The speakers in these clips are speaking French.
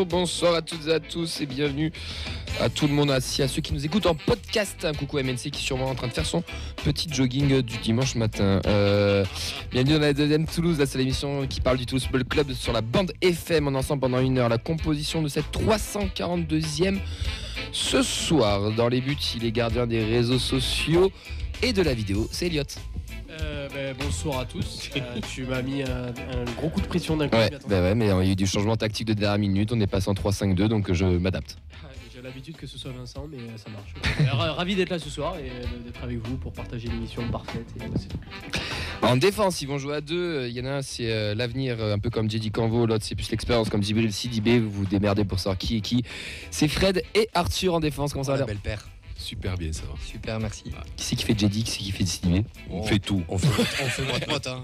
bonsoir à toutes et à tous et bienvenue à tout le monde, assis à ceux qui nous écoutent en podcast. Un coucou à MNC qui est sûrement en train de faire son petit jogging du dimanche matin. Bienvenue dans la deuxième Toulouse, là c'est l'émission qui parle du Toulouse Football Club sur la bande FM en ensemble pendant 1 heure. La composition de cette 342e ce soir. Dans les buts, il est gardien des réseaux sociaux et de la vidéo, c'est Elliot. Bonsoir à tous. Tu m'as mis un gros coup de pression d'un coup. Ouais, mais il y a eu du changement tactique de dernière minute. On est passé en 3-5-2, donc je m'adapte. J'ai l'habitude que ce soit Vincent, mais ça marche. Ravi d'être là ce soir et d'être avec vous pour partager l'émission parfaite. En défense, ils vont jouer à deux. Il y en a un, c'est l'avenir, un peu comme Jedi Canvo. L'autre, c'est plus l'expérience, comme Djibril Sidibé. Vous vous démerdez pour savoir qui est qui. C'est Fred et Arthur en défense. Comment ça va, belle paire. Super bien, ça va. Super, merci. Qui c'est qui fait Jedi, qui c'est qui fait Sidibé? On fait tout. On fait moite-moite. Hein.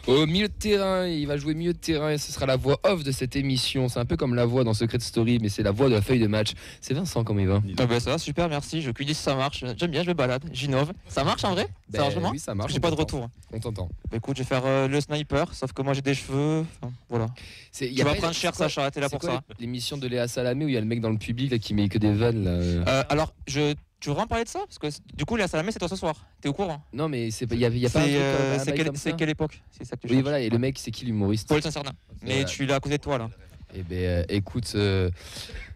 Au milieu de terrain, il va jouer milieu de terrain et ce sera la voix off de cette émission. C'est un peu comme la voix dans Secret Story, mais c'est la voix de la feuille de match. C'est Vincent, comment il va? Ça va super, merci. Je cuisine, ça marche. J'aime bien, je me balade, j'innove. Ça marche en vrai? Ça marche vraiment? Oui, ça marche. J'ai pas de retour. On t'entend. Écoute, je vais faire le sniper, sauf que moi j'ai des cheveux. Enfin, voilà. Tu vas prendre cher, Sacha, t'es là pour ça. L'émission de Léa Salamé où il y a le mec dans le public là, qui met que des vannes. Là. Alors, tu veux vraiment parler de ça? Parce que du coup, Léa Salamé, c'est toi ce soir. T'es au courant? Non, mais il y a pas un truc c'est quelle époque? C'est ça que tu Oui, voilà, et le mec, c'est qui l'humoriste? Paul Saint-Cernin. Mais voilà. Tu l'as à côté de toi là. Eh ben, écoute,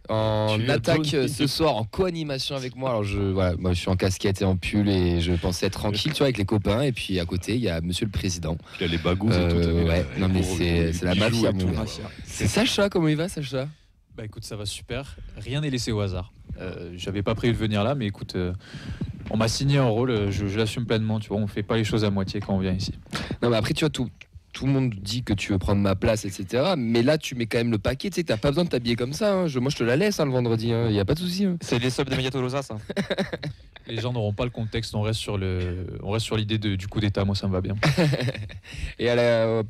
en attaque ce soir, en co-animation avec moi. Alors moi je suis en casquette et en pull et je pensais être tranquille, tu vois, avec les copains. Et puis à côté, il y a Monsieur le Président. Il y a les bagous et tout. Ouais, non mais c'est la mafia. C'est Sacha, comment il va, Sacha? Bah écoute, ça va super. Rien n'est laissé au hasard. J'avais pas prévu de venir là, mais écoute, on m'a signé un rôle, je l'assume pleinement. Tu vois, on fait pas les choses à moitié quand on vient ici. Non mais après, tu vois, tout le monde dit que tu veux prendre ma place, etc. Mais là, tu mets quand même le paquet. Tu sais, t'as pas besoin de t'habiller comme ça. Hein. Moi, je te la laisse le vendredi. Il y a pas de souci. Hein. C'est les subs de Media Tolosa, ça. Les gens n'auront pas le contexte. On reste sur l'idée du coup d'état. Moi, ça me va bien. Et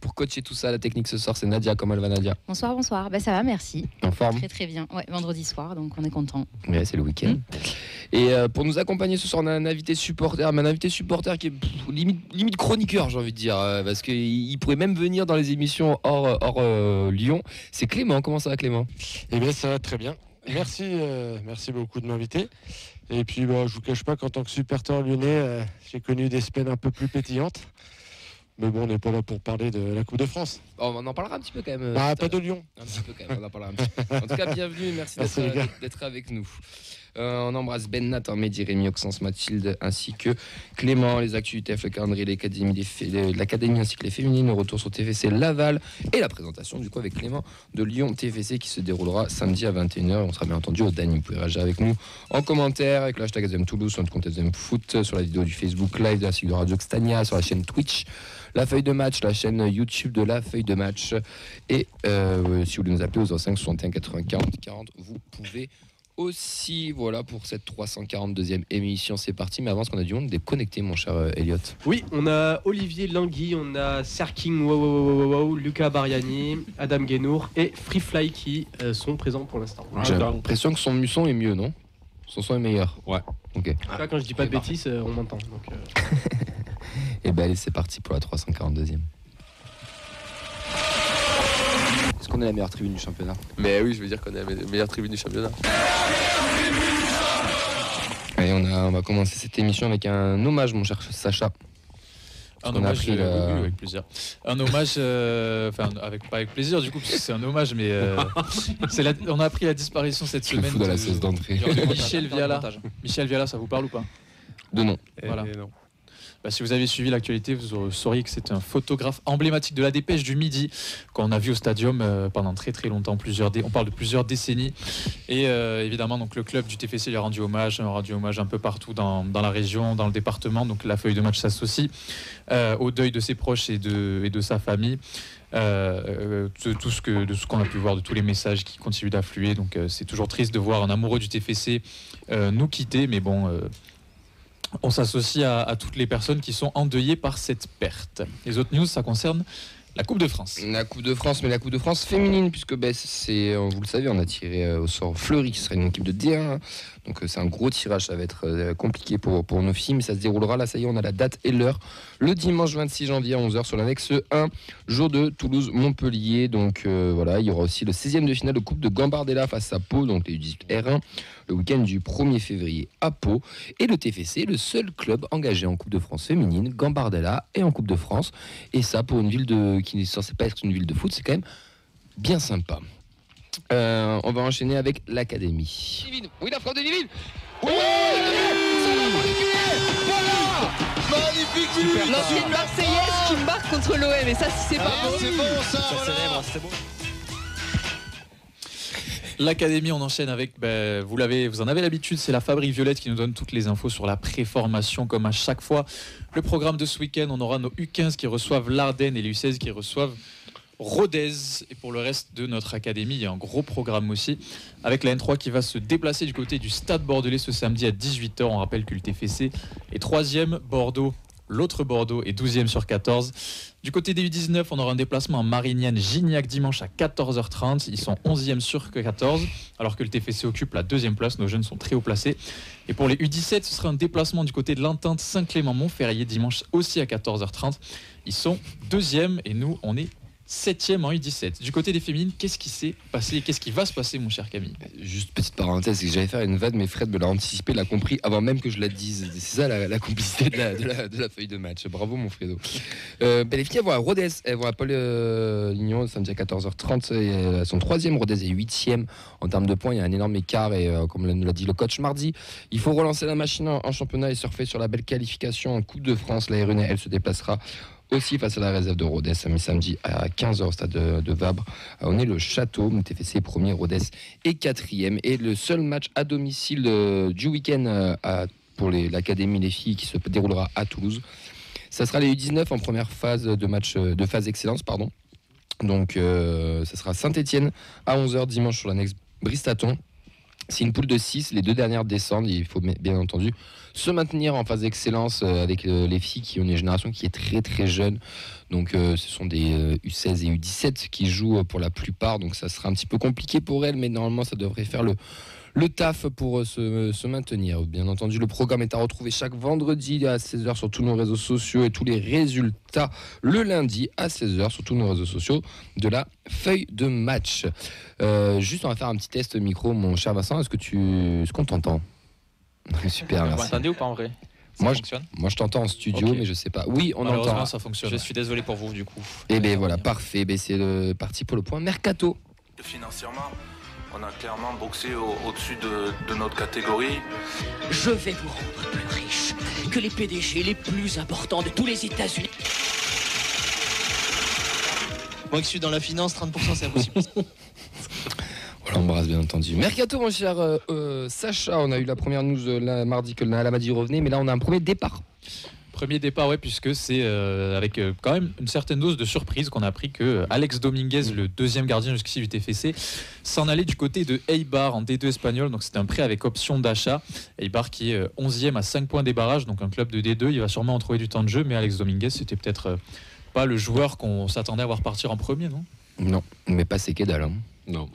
pour coacher tout ça, la technique ce soir, c'est Nadia. Comment elle va, Nadia? Bonsoir. Ça va, merci. En forme? Très bien. Ouais, vendredi soir, donc on est content. Ouais, c'est le week-end. Et pour nous accompagner ce soir, on a un invité supporter. Mais un invité supporter qui est limite chroniqueur, j'ai envie de dire, parce qu'il pourrait même venir dans les émissions hors Lyon. C'est Clément. Comment ça va, Clément? Eh bien, ça va très bien. Merci beaucoup de m'inviter. Et puis, je vous cache pas qu'en tant que supporter lyonnais, j'ai connu des semaines un peu plus pétillantes. Mais bon, on n'est pas là pour parler de la Coupe de France. On en parlera un petit peu quand même. Pas de Lyon. Un petit peu quand même, on en parlera un petit peu. En tout cas, bienvenue et merci d'être avec nous. On embrasse Ben Nat, Mehdi, Rémi, Oxens, Mathilde, ainsi que Clément, les actus UTF, le calendrier, l'académie ainsi que les féminines, le retour sur TFC Laval et la présentation du coup avec Clément de Lyon TFC qui se déroulera samedi à 21h. On sera bien entendu au Dany. Vous pouvez réagir avec nous en commentaire avec le hashtag SM Toulouse sur notre compte SM Foot, sur la vidéo du Facebook Live de la site de Radio Xtania, sur la chaîne Twitch, la feuille de match, la chaîne YouTube de la feuille de match. Et si vous voulez nous appeler au 05 61 80 40 40, vous pouvez aussi. Voilà pour cette 342e émission, c'est parti. Mais avant, ce qu'on a du monde déconnecté, mon cher Elliot. Oui, on a Olivier Langui, on a Serking Lucas Bariani, Adam Guénour et Free Fly qui sont présents pour l'instant. J'ai l'impression que son son est mieux, non? Son son est meilleur. Ouais. Ok. Là, quand je dis pas de bêtises, on m'entend. Et ben allez, c'est parti pour la 342e. Est-ce qu'on est la meilleure tribune du championnat? Mais oui, je veux dire qu'on est la meilleure tribune du championnat. Allez, on va commencer cette émission avec un hommage, mon cher Sacha. Un hommage, oui, avec plaisir. Un hommage, pas avec plaisir du coup, parce que c'est un hommage, mais on a appris la disparition cette semaine de la cesse d'entrée. Michel Viala. Michel Viala, ça vous parle ou pas? De nom. Voilà. Non. Si vous avez suivi l'actualité, vous sauriez que c'est un photographe emblématique de la Dépêche du Midi qu'on a vu au Stadium pendant très très longtemps, on parle de plusieurs décennies. Et évidemment, donc, le club du TFC lui a rendu hommage un peu partout dans la région, dans le département. Donc la feuille de match s'associe au deuil de ses proches et de sa famille. De tout ce qu'on a pu voir, de tous les messages qui continuent d'affluer. Donc c'est toujours triste de voir un amoureux du TFC nous quitter, mais bon... on s'associe à toutes les personnes qui sont endeuillées par cette perte. Les autres news, ça concerne La Coupe de France. La Coupe de France, mais la Coupe de France féminine, puisque c'est, vous le savez, on a tiré au sort Fleury, qui sera une équipe de D1. Donc c'est un gros tirage, ça va être compliqué pour nos filles, mais ça se déroulera, là ça y est, on a la date et l'heure, le dimanche 26 janvier à 11h sur l'annexe 1, jour de Toulouse-Montpellier. Donc voilà, il y aura aussi le 16e de finale de Coupe de Gambardella face à Pau, donc les U18 R1, le week-end du 1er février à Pau. Et le TFC, le seul club engagé en Coupe de France féminine, Gambardella, et en Coupe de France. Et ça, pour une ville qui n'est censée pas être une ville de foot, c'est quand même bien sympa. On va enchaîner avec l'Académie. Oui, la frappe de Liville. Oui, voilà, magnifique but. L'ancienne Marseillaise qui marque contre l'OM. Et ça, si c'est pas beau, c'est bon ça. Célèbre, c'est beau. L'Académie, on enchaîne avec, vous en avez l'habitude, c'est la Fabrique Violette qui nous donne toutes les infos sur la préformation comme à chaque fois. Le programme de ce week-end, on aura nos U15 qui reçoivent l'Ardenne et les U16 qui reçoivent Rodez. Et pour le reste de notre académie, il y a un gros programme aussi avec la N3 qui va se déplacer du côté du Stade Bordelais ce samedi à 18h. On rappelle que le TFC est 3e, Bordeaux, l'autre Bordeaux est 12e sur 14. Du côté des U19, on aura un déplacement à Marignane-Gignac dimanche à 14h30. Ils sont 11e sur 14, alors que le TFC occupe la 2e place. Nos jeunes sont très haut placés. Et pour les U17, ce sera un déplacement du côté de l'Entente Saint-Clément-Montferrier dimanche aussi à 14h30. Ils sont 2e et nous, on est 7e en U17. Du côté des féminines, qu'est-ce qui s'est passé et qu'est-ce qui va se passer, mon cher Camille? Juste petite parenthèse, c'est que j'allais faire une vanne, mais Fred me l'a anticipé, l'a compris avant même que je la dise. C'est ça la complicité de la feuille de match. Bravo mon Fredo. Les filles, elles vont à Rodez, elles vont à Paul Lignon samedi à 14h30. Elles sont 3e, Rodez est 8e en termes de points. Il y a un énorme écart et comme nous l'a dit le coach mardi, il faut relancer la machine en championnat et surfer sur la belle qualification en Coupe de France. La RN, elle se déplacera aussi face à la réserve de Rodez, samedi à 15h au stade de Vabre. On est le Château, TFC 1er, Rodez est 4e. Et le seul match à domicile du week-end pour l'Académie des filles qui se déroulera à Toulouse, ça sera les U19 en première phase de phase excellence. Donc ça sera Saint-Etienne à 11h dimanche sur l'annexe Bristaton. C'est une poule de 6, les 2 dernières descendent. Il faut bien entendu se maintenir en phase d'excellence avec les filles qui ont une génération qui est très très jeune. Donc ce sont des U16 et U17 qui jouent pour la plupart. Donc ça sera un petit peu compliqué pour elles, mais normalement ça devrait faire le taf pour se maintenir. Bien entendu, le programme est à retrouver chaque vendredi à 16h sur tous nos réseaux sociaux et tous les résultats le lundi à 16h sur tous nos réseaux sociaux de la feuille de match. Juste, on va faire un petit test micro, mon cher Vincent. Est-ce qu'on t'entend? Super, merci. Vous m'entendez ou pas en vrai? Moi, je t'entends en studio, mais je sais pas. Oui, on entend. Ça fonctionne. Je suis désolé pour vous, du coup. Et bien voilà, parfait. C'est parti pour le point Mercato. Financièrement, on a clairement boxé au-dessus de notre catégorie. Je vais vous rendre plus riche que les PDG les plus importants de tous les États-Unis. Moi qui suis dans la finance, 30% c'est impossible. On l'embrasse bien entendu. Mercato, mon cher Sacha, on a eu la première news mardi que Alamadi revenait, mais là on a un premier départ. Premier départ, ouais, puisque c'est avec quand même une certaine dose de surprise qu'on a appris que Alex Dominguez, le deuxième gardien jusqu'ici du TFC, s'en allait du côté de Eibar en D2 espagnol. Donc c'était un prêt avec option d'achat. Eibar qui est 11e à 5 points des barrages, donc un club de D2. Il va sûrement en trouver du temps de jeu, mais Alex Dominguez, c'était peut-être pas le joueur qu'on s'attendait à voir partir en premier, non? Non, mais pas Sekedal. Hein. Non.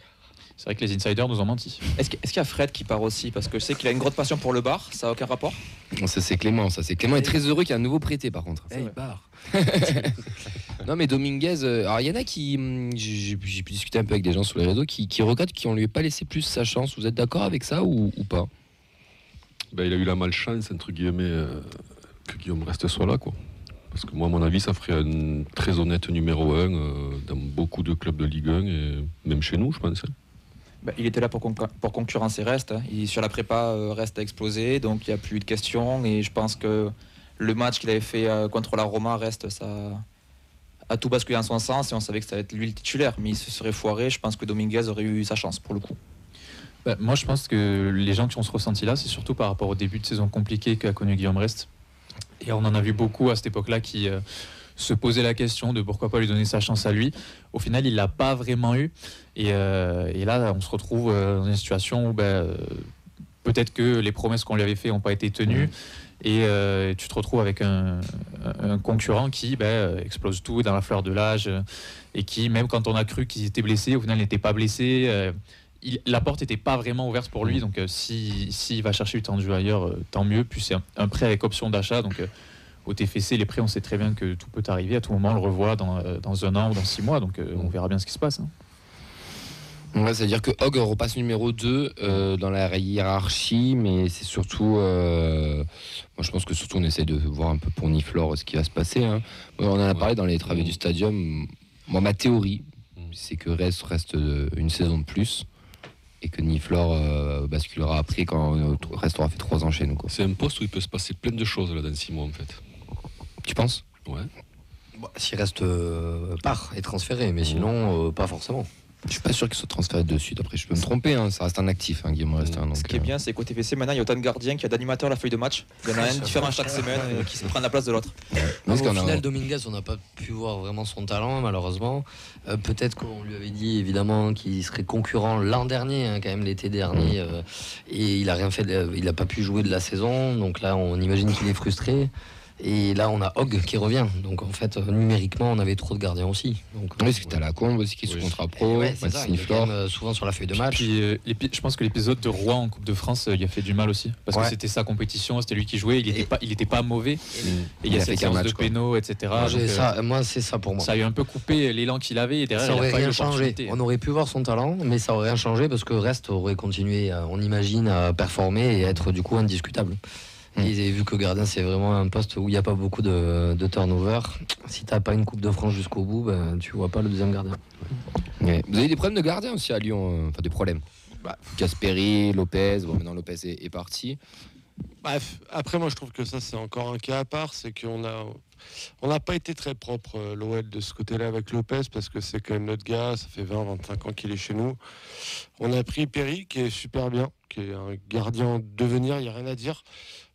C'est vrai que les insiders nous ont menti. Est-ce qu'il y a Fred qui part aussi? Parce que je sais qu'il a une grosse passion pour le bar, ça n'a aucun rapport? Ça c'est Clément est très heureux qu'il y ait un nouveau prêté par contre. Bar. Non mais Dominguez, alors il y en a qui, j'ai pu discuter un peu avec des gens sur les réseaux qui regrettent qu'on lui ait pas laissé plus sa chance. Vous êtes d'accord avec ça ou pas? Il a eu la malchance, entre guillemets, que Guillaume Reste soit là, quoi. Parce que moi, à mon avis, ça ferait un très honnête numéro 1 dans beaucoup de clubs de Ligue 1 et même chez nous, je pense. Il était là pour concurrencer Reste. Sur la prépa, Reste a explosé, donc il n'y a plus de questions. Et je pense que le match qu'il avait fait contre la Roma, Reste, ça a tout basculé en son sens. Et on savait que ça allait être lui le titulaire. Mais il se serait foiré. Je pense que Dominguez aurait eu sa chance pour le coup. Moi, je pense que les gens qui ont ce ressenti-là, c'est surtout par rapport au début de saison compliqué qu'a connu Guillaume Reste. Et on en a vu beaucoup à cette époque-là qui se posaient la question de pourquoi pas lui donner sa chance à lui. Au final, il l'a pas vraiment eu. Et là, on se retrouve dans une situation où peut-être que les promesses qu'on lui avait faites n'ont pas été tenues. Et tu te retrouves avec un concurrent qui explose tout dans la fleur de l'âge et qui, même quand on a cru qu'ils étaient blessés, au final n'était pas blessé. La porte n'était pas vraiment ouverte pour lui. Donc s'il va chercher du temps de jeu ailleurs, tant mieux. Puis c'est un prêt avec option d'achat. Donc au TFC, les prêts, on sait très bien que tout peut arriver. À tout moment, on le revoit dans 1 an ou dans 6 mois. Donc on verra bien ce qui se passe. Ouais, c'est-à-dire que Hogg repasse numéro 2 dans la hiérarchie, mais c'est surtout... moi, je pense que surtout on essaie de voir un peu pour Niflor ce qui va se passer. On en a parlé dans les travaux du Stadium. Moi, ma théorie, c'est que reste une saison de plus et que Niflor basculera après quand Rest aura fait 3 ans chez nous. C'est un poste où il peut se passer plein de choses là, dans 6 mois en fait. Tu penses ? Ouais. S'il reste part et transféré, mais sinon pas forcément. Je suis pas sûr qu'il soit transféré de suite. Après, je peux me tromper, ça reste un actif, Guillaume Restin. Ce qui est bien, c'est qu'au TFC, maintenant, il y a autant de gardiens qu'il y a d'animateurs à la feuille de match. Il y en a un différent chaque semaine qui se prend la place de l'autre. Au final, Dominguez, on n'a pas pu voir vraiment son talent, malheureusement. Peut-être qu'on lui avait dit, évidemment, qu'il serait concurrent l'an dernier, quand même, l'été dernier. Et il a rien fait, il n'a pas pu jouer de la saison. Donc là, on imagine qu'il est frustré. Et là, on a Hogg qui revient. Donc, en fait, numériquement, on avait trop de gardiens aussi. Donc, oui, parce que tu as la Combe aussi qui est sous contrat pro. Ouais, c'est ça, il est quand même souvent sur la feuille de match. Puis, je pense que l'épisode de Rouen en Coupe de France, il a fait du mal aussi. Parce que c'était sa compétition, c'était lui qui jouait. Il était pas mauvais. Et il y a cette séance de pénaux, etc. Moi, c'est ça pour moi. Ça a eu un peu coupé l'élan qu'il avait. Et derrière, ça aurait rien changé. On aurait pu voir son talent, mais ça aurait rien changé parce que Rest aurait continué, on imagine, à performer et être du coup indiscutable. Et vu que gardien c'est vraiment un poste où il n'y a pas beaucoup de turnover, si t'as pas une coupe de France jusqu'au bout, tu vois pas le deuxième gardien. Ouais. Vous avez des problèmes de gardien aussi à Lyon, enfin des problèmes. Gasperi, Lopez, maintenant Lopez est parti. Bref, après moi je trouve que ça c'est encore un cas à part, c'est qu'on n'a pas été très propre l'OL de ce côté-là avec Lopez parce que c'est quand même notre gars, ça fait 20-25 ans qu'il est chez nous. On a pris Perry qui est super bien, qui est un gardien en devenir, il n'y a rien à dire.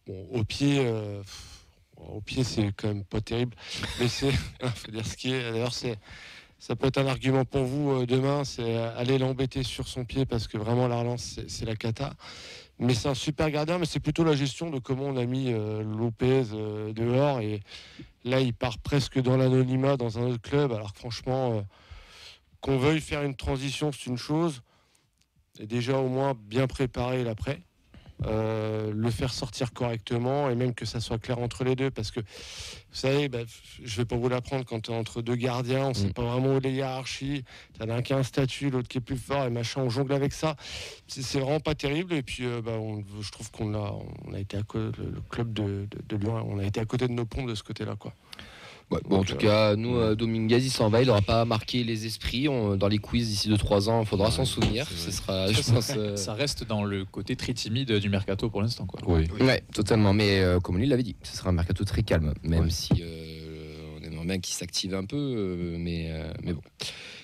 Bon, au pied, c'est quand même pas terrible, mais c'est, faut dire ce qui est. D'ailleurs, ça peut être un argument pour vous demain, c'est aller l'embêter sur son pied parce que vraiment la relance, c'est la cata. Mais c'est un super gardien, mais c'est plutôt la gestion de comment on a mis Lopez dehors. Et là, il part presque dans l'anonymat dans un autre club. Alors que franchement, qu'on veuille faire une transition, c'est une chose. Et déjà au moins bien préparer l'après. Le faire sortir correctement et même que ça soit clair entre les deux parce que vous savez je vais pas vous l'apprendre quand tu es entre deux gardiens on sait pas vraiment où les hiérarchies, t'as un qui a un statut, l'autre qui est plus fort et machin, on jongle avec ça, c'est vraiment pas terrible et puis je trouve qu'on a été à côté, le club de Lyon, on a été à côté de nos pompes de ce côté là quoi. Ouais, bon, en tout cas, nous, Dominguez, il s'en va, il n'aura pas marqué les esprits. Dans les quiz d'ici 2-3 ans, il faudra s'en souvenir. Ce sera, je pense, ça reste dans le côté très timide du mercato pour l'instant. Oui. Ouais, totalement. Mais comme lui l'avait dit, ce sera un mercato très calme, même si on aimerait bien qu'il s'active un peu. Mais bon,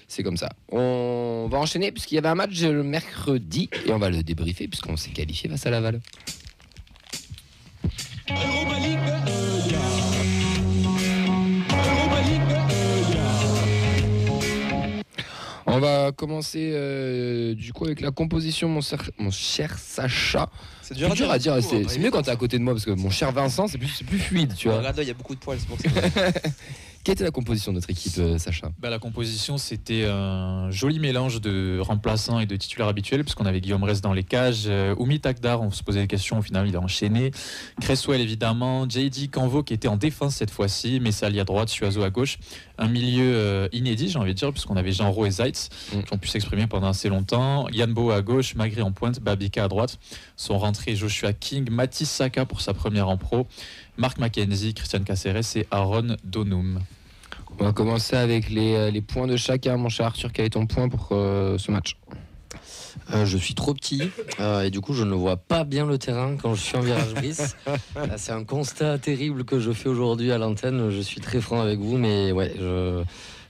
c'est comme ça. On va enchaîner, puisqu'il y avait un match le mercredi, et on va le débriefer, puisqu'on s'est qualifié face à Laval. On va commencer du coup avec la composition, mon cher Sacha. C'est dur à dire. C'est mieux quand t'es à côté de moi parce que mon cher Vincent, c'est plus fluide, tu vois. Regarde, il y a beaucoup de poils, c'est pour ça. Quelle était la composition de notre équipe, Sacha ? La composition, c'était un joli mélange de remplaçants et de titulaires habituels, puisqu'on avait Guillaume Rest dans les cages, Oumi Takdar, on se posait des questions, au final il a enchaîné, Cresswell évidemment, JD Canvo qui était en défense cette fois-ci, Messali à droite, Suazo à gauche, un milieu inédit j'ai envie de dire, puisqu'on avait Jean-Ro et Zeitz qui ont pu s'exprimer pendant assez longtemps, Yann Bo à gauche, Magré en pointe, Babika à droite, sont rentrés Joshua King, Mathis Saka pour sa première en pro, Marc McKenzie, Christian Caceres et Aaron Donum. On va commencer avec les points de chacun. Mon cher Arthur, quel est ton point pour ce match ? Je suis trop petit et du coup je ne vois pas bien le terrain quand je suis en virage brise. C'est un constat terrible que je fais aujourd'hui à l'antenne. Je suis très franc avec vous, mais ouais,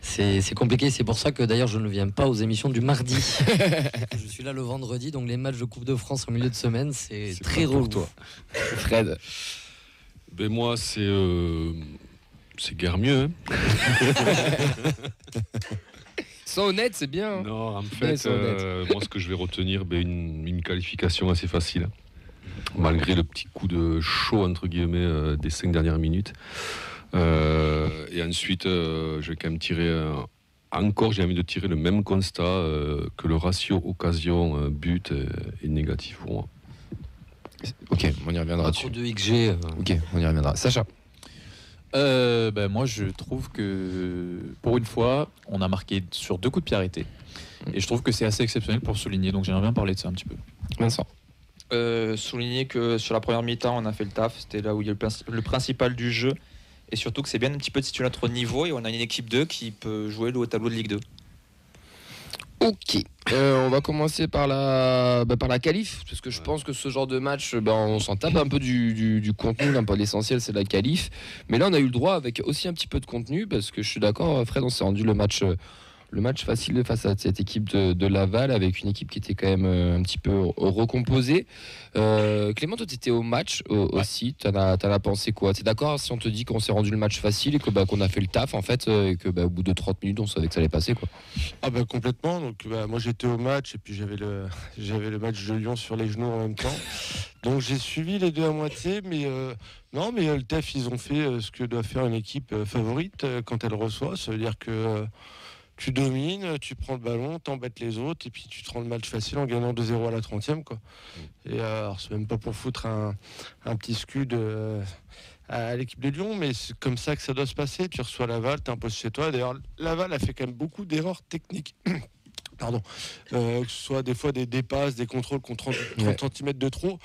c'est compliqué. C'est pour ça que d'ailleurs je ne viens pas aux émissions du mardi. Je suis là le vendredi, donc les matchs de Coupe de France en milieu de semaine, c'est très relou. Toi, Fred. Moi c'est guère mieux. Sois honnête, c'est bien. Non, en fait, moi, ce que je vais retenir, une qualification assez facile. malgré le petit coup de chaud entre guillemets des 5 dernières minutes. Et ensuite, j'ai quand même tiré j'ai envie de tirer le même constat que le ratio occasion-but est négatif pour moi. Ok, on y reviendra dessus. Trop de XG. Ok, on y reviendra. Sacha. Moi, je trouve que pour une fois, on a marqué sur 2 coups de pied arrêtés. Et je trouve que c'est assez exceptionnel pour souligner. Donc, j'aimerais bien parler de ça un petit peu. Vincent. Souligner que sur la première mi-temps, on a fait le taf. C'était là où il y a le principal du jeu. Et surtout que c'est bien un petit peu de situer notre niveau. Et on a une équipe 2 qui peut jouer le haut tableau de Ligue 2. Ok, on va commencer par la qualif, parce que je pense que ce genre de match, on s'en tape un peu du contenu, un peu l'essentiel c'est la qualif, mais là on a eu le droit avec aussi un petit peu de contenu, parce que je suis d'accord Fred, on s'est rendu le match facile face à cette équipe de Laval, avec une équipe qui était quand même un petit peu recomposée. Clément, toi tu étais au match aussi, t'en as pensé quoi? T'es d'accord si on te dit qu'on s'est rendu le match facile et que qu'on a fait le taf en fait, et que au bout de 30 minutes on savait que ça allait passer quoi? Ah complètement, donc moi j'étais au match et puis j'avais le match de Lyon sur les genoux en même temps, donc j'ai suivi les deux à moitié, mais le taf ils ont fait ce que doit faire une équipe favorite quand elle reçoit, ça veut dire que tu domines, tu prends le ballon, t'embêtes les autres et puis tu te rends le match facile en gagnant 2-0 à la 30e quoi. Et alors c'est même pas pour foutre un petit scud à l'équipe de Lyon, mais c'est comme ça que ça doit se passer. Tu reçois Laval, t'imposes chez toi. D'ailleurs Laval a fait quand même beaucoup d'erreurs techniques. Pardon, que ce soit des fois des dépasses, des contrôles contre 30 cm de trop,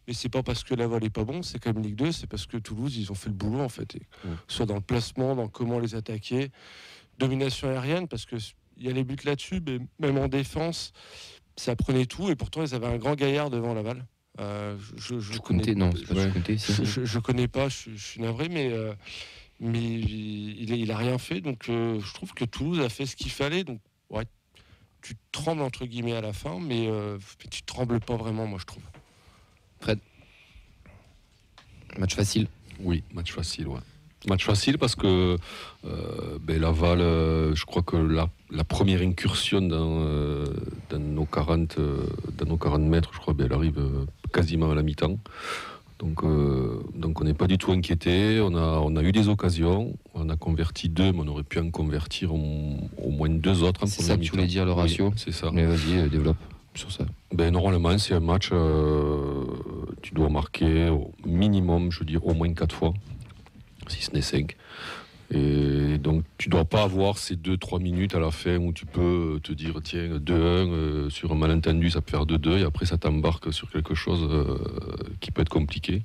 mais c'est pas parce que Laval est pas bon, c'est comme Ligue 2, c'est parce que Toulouse ils ont fait le boulot en fait, soit dans le placement, dans comment les attaquer. Domination aérienne, parce qu'il y a les buts là-dessus, mais même en défense, ça prenait tout, et pourtant ils avaient un grand gaillard devant Laval. Je connais pas, je suis navré, mais il a rien fait, donc je trouve que Toulouse a fait ce qu'il fallait, donc ouais, tu trembles entre guillemets à la fin, mais tu trembles pas vraiment, moi je trouve. Fred, match facile. Oui, match facile, ouais. Match facile parce que Laval, je crois que la première incursion dans nos 40 mètres, je crois, elle arrive quasiment à la mi-temps. Donc on n'est pas du tout inquiété. On a eu des occasions, on a converti 2, mais on aurait pu en convertir au moins 2 autres. C'est ça que tu voulais dire, le ratio. Oui, c'est ça. Mais vas-y, développe sur ça. Normalement, c'est un match, tu dois marquer au minimum, je veux dire, au moins 4 fois. Si ce n'est 5. Et donc tu dois pas avoir ces 2-3 minutes à la fin où tu peux te dire tiens 2-1 sur un malentendu ça peut faire 2-2 et après ça t'embarque sur quelque chose qui peut être compliqué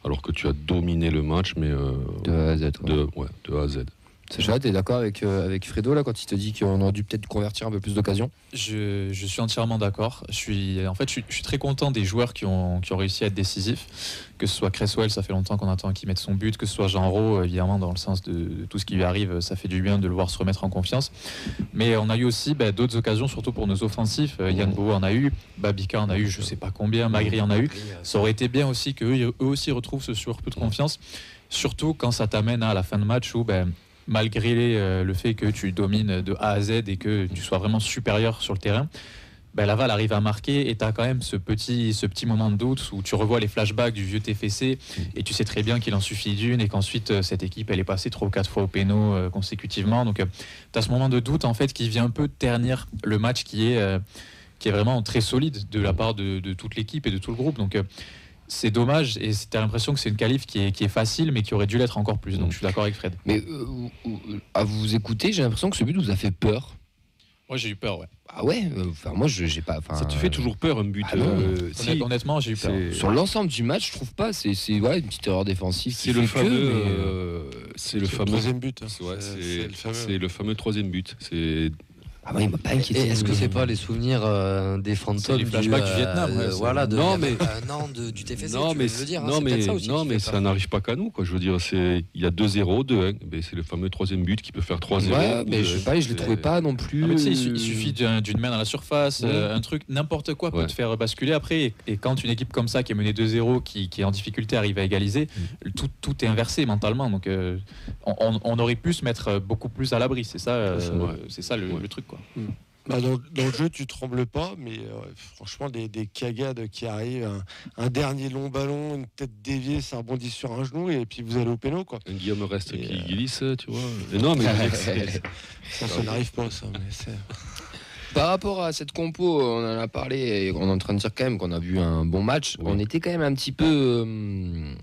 alors que tu as dominé le match mais de A à Z. De A à Z. Sacha, t'es d'accord avec Fredo là quand il te dit qu'on aurait dû peut-être convertir un peu plus d'occasions? Je suis entièrement d'accord. Je suis très content des joueurs qui ont réussi à être décisifs. Que ce soit Cresswell, ça fait longtemps qu'on attend qu'il mette son but. Que ce soit Jean Rau, évidemment, dans le sens de tout ce qui lui arrive, ça fait du bien de le voir se remettre en confiance. Mais on a eu aussi d'autres occasions, surtout pour nos offensifs. Yann Boho en a eu, Babika en a eu, je sais pas combien, Magri en a eu. Ça aurait été bien aussi qu'eux aussi retrouvent ce surplus de confiance. Surtout quand ça t'amène à la fin de match où malgré le fait que tu domines de A à Z et que tu sois vraiment supérieur sur le terrain, Laval arrive à marquer et tu as quand même ce petit moment de doute où tu revois les flashbacks du vieux TFC et tu sais très bien qu'il en suffit d'une et qu'ensuite cette équipe elle est passée 3 ou 4 fois au péno consécutivement. Donc tu as ce moment de doute en fait qui vient un peu ternir le match qui est vraiment très solide de la part de toute l'équipe et de tout le groupe. Donc c'est dommage et t'as l'impression que c'est une qualif qui est facile mais qui aurait dû l'être encore plus. Donc je suis d'accord avec Fred. Mais à vous écouter, j'ai l'impression que ce but vous a fait peur. Moi j'ai eu peur, ouais. Ah ouais, moi j'ai pas. Ça te fait toujours peur un but. Honnêtement, j'ai eu peur. Sur l'ensemble du match, je trouve pas. C'est une petite erreur défensive. C'est le fameux. C'est le fameux troisième but. C'est le fameux troisième but. C'est. Ah ouais, il m'a pas inquiété. Est-ce que c'est pas les souvenirs des fantômes du flashback du Vietnam du TFC? Non, mais ça n'arrive pas qu'à nous. Quoi. Je veux dire, il y a 2-0, 2-1. C'est le fameux troisième but qui peut faire 3-0. Ouais, mais je sais pas, je les trouvais pas non plus. Il suffit d'une main dans la surface, un truc, n'importe quoi peut te faire basculer après. Et quand une équipe comme ça qui est menée 2-0, qui est en difficulté, arrive à égaliser, tout est inversé mentalement. Donc on aurait pu se mettre beaucoup plus à l'abri. C'est ça le truc. Quoi. Dans le jeu, tu trembles pas, mais franchement, des cagades qui arrivent, un dernier long ballon, une tête déviée, ça rebondit sur un genou, et puis vous allez au péno, quoi. Un Guillaume Reste qui glisse, tu vois. Et non, mais ça n'arrive pas, ça. Mais c'est... Par rapport à cette compo, on en a parlé, et on est en train de dire quand même qu'on a vu un bon match. Oui. On était quand même un petit peu...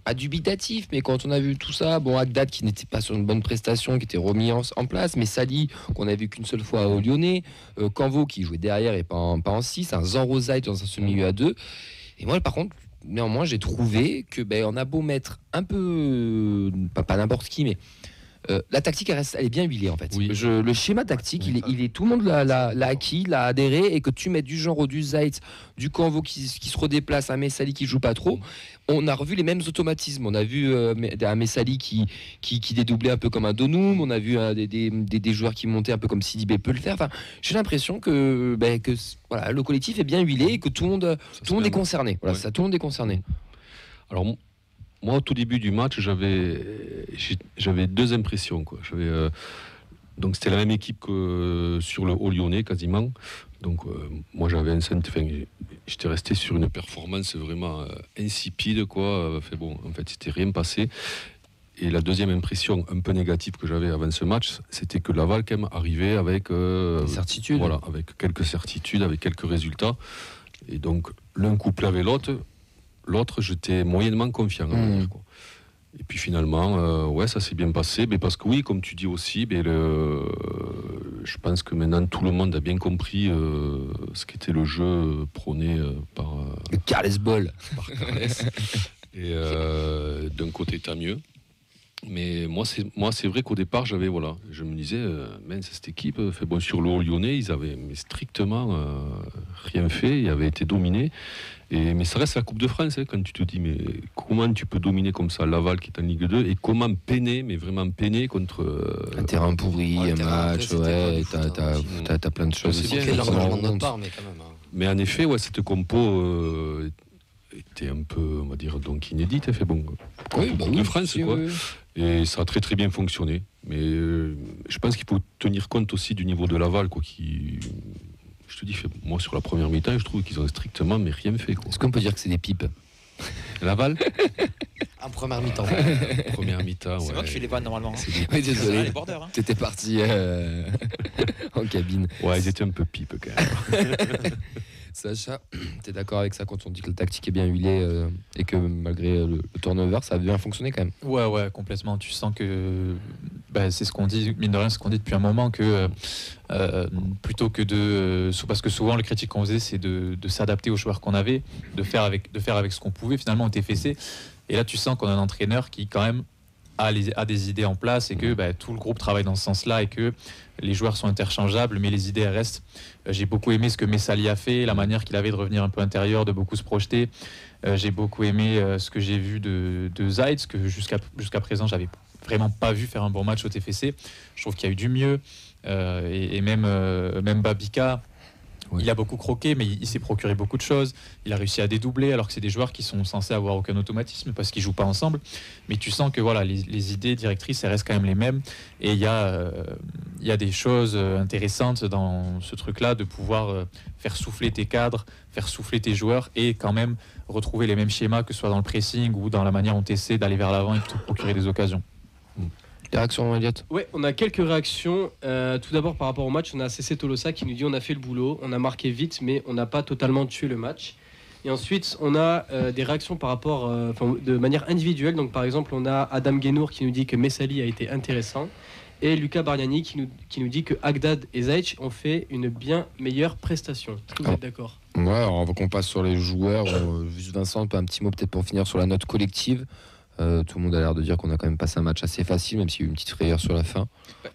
pas dubitatif, mais quand on a vu tout ça, bon, Haddad qui n'était pas sur une bonne prestation, qui était remis en place, mais Sali qu'on a vu qu'une seule fois au Lyonnais, Canvo qui jouait derrière et pas en 6, un Zanro Zait dans ce milieu à 2. Et moi, par contre, néanmoins, j'ai trouvé que on a beau mettre un peu, pas n'importe qui, mais la tactique elle est bien huilée en fait. Oui. Le schéma tactique, oui, il est tout le monde l'a acquis, l'a adhéré, et que tu mets du genre du Zait, du Canvo qui se redéplace, un Messali qui joue pas trop. On a revu les mêmes automatismes. On a vu un Messali qui dédoublait un peu comme un Donum. On a vu des joueurs qui montaient un peu comme Sidibé peut le faire. Enfin, j'ai l'impression que voilà, le collectif est bien huilé et que tout le monde est concerné. Voilà, ouais. Tout le monde est concerné. Alors moi, au tout début du match, j'avais deux impressions, quoi. Donc c'était la même équipe que sur le Haut Lyonnais quasiment. Donc moi j'avais j'étais resté sur une performance vraiment insipide, quoi. En fait c'était rien passé. Et la deuxième impression un peu négative que j'avais avant ce match, c'était que Laval quand même arrivait avec certitudes. Voilà, avec quelques certitudes, avec quelques résultats. Et donc l'un couplé avec l'autre j'étais moyennement confiant. Quoi. Et puis finalement, ça s'est bien passé, parce que oui, comme tu dis aussi, je pense que maintenant tout le monde a bien compris ce qu'était le jeu prôné par le Carles Ball. Et d'un côté, tant mieux. Mais moi, c'est vrai qu'au départ, je me disais, cette équipe, sur le Haut Lyonnais, ils avaient strictement rien fait, ils avaient été dominés. Mais ça reste la Coupe de France, quand tu te dis, mais comment tu peux dominer comme ça Laval qui est en Ligue 2, et comment peiner, mais vraiment peiner contre... un terrain pourri, un match, t'as plein de choses. C'est bien, largement de notre part, mais quand même. Mais en effet, cette compo était un peu, on va dire, donc inédite. Coupe de France, quoi. Oui. Et ça a très très bien fonctionné. Mais je pense qu'il faut tenir compte aussi du niveau de Laval, quoi, qui... Je te dis, moi sur la première mi-temps, je trouve qu'ils ont strictement rien fait. Quoi. Est-ce qu'on peut dire que c'est des pipes? Laval? En première mi-temps. Première mi-temps, c'est moi qui fais les vannes normalement. Oui, désolé. Les bordeurs, hein. T'étais parti en cabine. Ouais, ils étaient un peu pipes quand même. Sacha, t'es d'accord avec ça quand on dit que la tactique est bien huilée et que malgré le turnover, ça a bien fonctionné quand même? Ouais, complètement. Tu sens que c'est ce qu'on dit, mine de rien, ce qu'on dit depuis un moment, que plutôt que parce que souvent le critique qu'on faisait, c'est de s'adapter aux joueurs qu'on avait, de faire avec ce qu'on pouvait. Finalement, on était fessé. Et là, tu sens qu'on a un entraîneur qui quand même a des idées en place, et que tout le groupe travaille dans ce sens-là, et que les joueurs sont interchangeables, mais les idées restent. J'ai beaucoup aimé ce que Messali a fait, la manière qu'il avait de revenir un peu intérieur, de beaucoup se projeter. J'ai beaucoup aimé ce que j'ai vu de Zait, que jusqu'à présent, j'avais vraiment pas vu faire un bon match au TFC. Je trouve qu'il y a eu du mieux. Et même Babika, oui. Il a beaucoup croqué, mais il s'est procuré beaucoup de choses. Il a réussi à dédoubler, alors que c'est des joueurs qui sont censés avoir aucun automatisme parce qu'ils jouent pas ensemble. Mais tu sens que les idées directrices, elles restent quand même les mêmes. Et il y a des choses intéressantes dans ce truc-là, de pouvoir faire souffler tes cadres, faire souffler tes joueurs, et quand même retrouver les mêmes schémas, que ce soit dans le pressing ou dans la manière dont tu essaies d'aller vers l'avant et de te procurer des occasions. Des réactions, Elliot? Ouais, on a quelques réactions. Tout d'abord, par rapport au match, on a CC Tolosa qui nous dit: on a fait le boulot, on a marqué vite, mais on n'a pas totalement tué le match. Et ensuite, on a des réactions par rapport, de manière individuelle. Donc, par exemple, on a Adam Guénour qui nous dit que Messali a été intéressant, et Luca Bariani qui nous dit que Haddad et Zait ont fait une bien meilleure prestation. Est-ce que vous êtes d'accord? Ouais, alors avant qu'on passe sur les joueurs, juste Vincent, un petit mot peut-être pour finir sur la note collective. Tout le monde a l'air de dire qu'on a quand même passé un match assez facile, même s'il y a eu une petite frayeur sur la fin.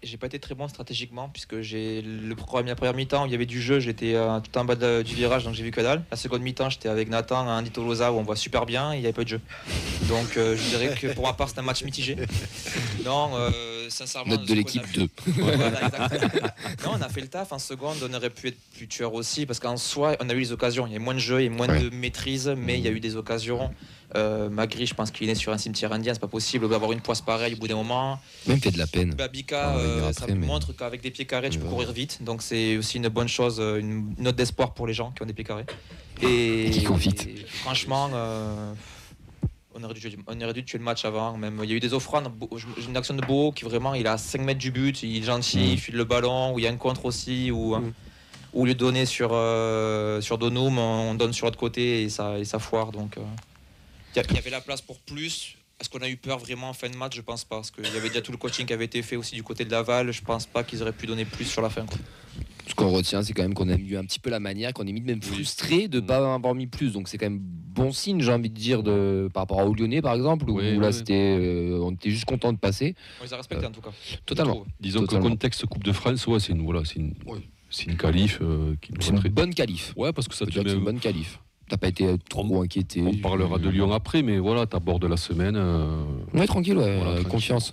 J'ai pas été très bon stratégiquement, puisque la première mi-temps, il y avait du jeu, j'étais tout en bas du virage, donc j'ai vu que dalle. La seconde mi-temps, j'étais avec Nathan, Andy Tolosa, où on voit super bien, et il n'y avait pas de jeu. Donc je dirais que pour ma part, c'est un match mitigé. Non, sincèrement, Note de l'équipe 2. Voilà, exactement. Non, on a fait le taf. En seconde, on aurait pu être plus tueur aussi, parce qu'en soi, on a eu les occasions. Il y a moins de jeu, il y a moins de maîtrise, mais il y a eu des occasions. Magri, je pense qu'il est sur un cimetière indien, c'est pas possible d'avoir une poisse pareille au bout d'un moment. Même fait de la peine. Babika, ça montre qu'avec des pieds carrés, tu peux courir vite. Donc c'est aussi une bonne chose, une note d'espoir pour les gens qui ont des pieds carrés. Et qui courent vite. Franchement, on aurait dû tuer le match avant. Même il y a eu des offrandes. J'ai une action de Beau qui vraiment, il est à 5 mètres du but, il est gentil, il file le ballon. Ou il y a un contre aussi, où au lieu de donner sur Donum, on donne sur l'autre côté et ça foire. Donc il y avait la place pour plus. Est-ce qu'on a eu peur vraiment en fin de match? Je pense pas, parce qu'il y avait déjà tout le coaching qui avait été fait aussi du côté de Laval. Je pense pas qu'ils auraient pu donner plus sur la fin, quoi. Ce qu'on retient, c'est quand même qu'on a eu un petit peu la manière, qu'on est même frustré de ne pas avoir mis plus. Donc c'est quand même bon signe, j'ai envie de dire, par rapport à Lyonnais par exemple, où là on était juste content de passer. On les a respectés en tout cas. Totalement. Disons que le contexte Coupe de France, c'est une qualif. C'est une bonne qualif. Ouais, parce que ça te met une bonne qualif. T'as pas été trop inquiété. On parlera de Lyon après, mais voilà, t'abordes la semaine. Ouais, tranquille, confiance.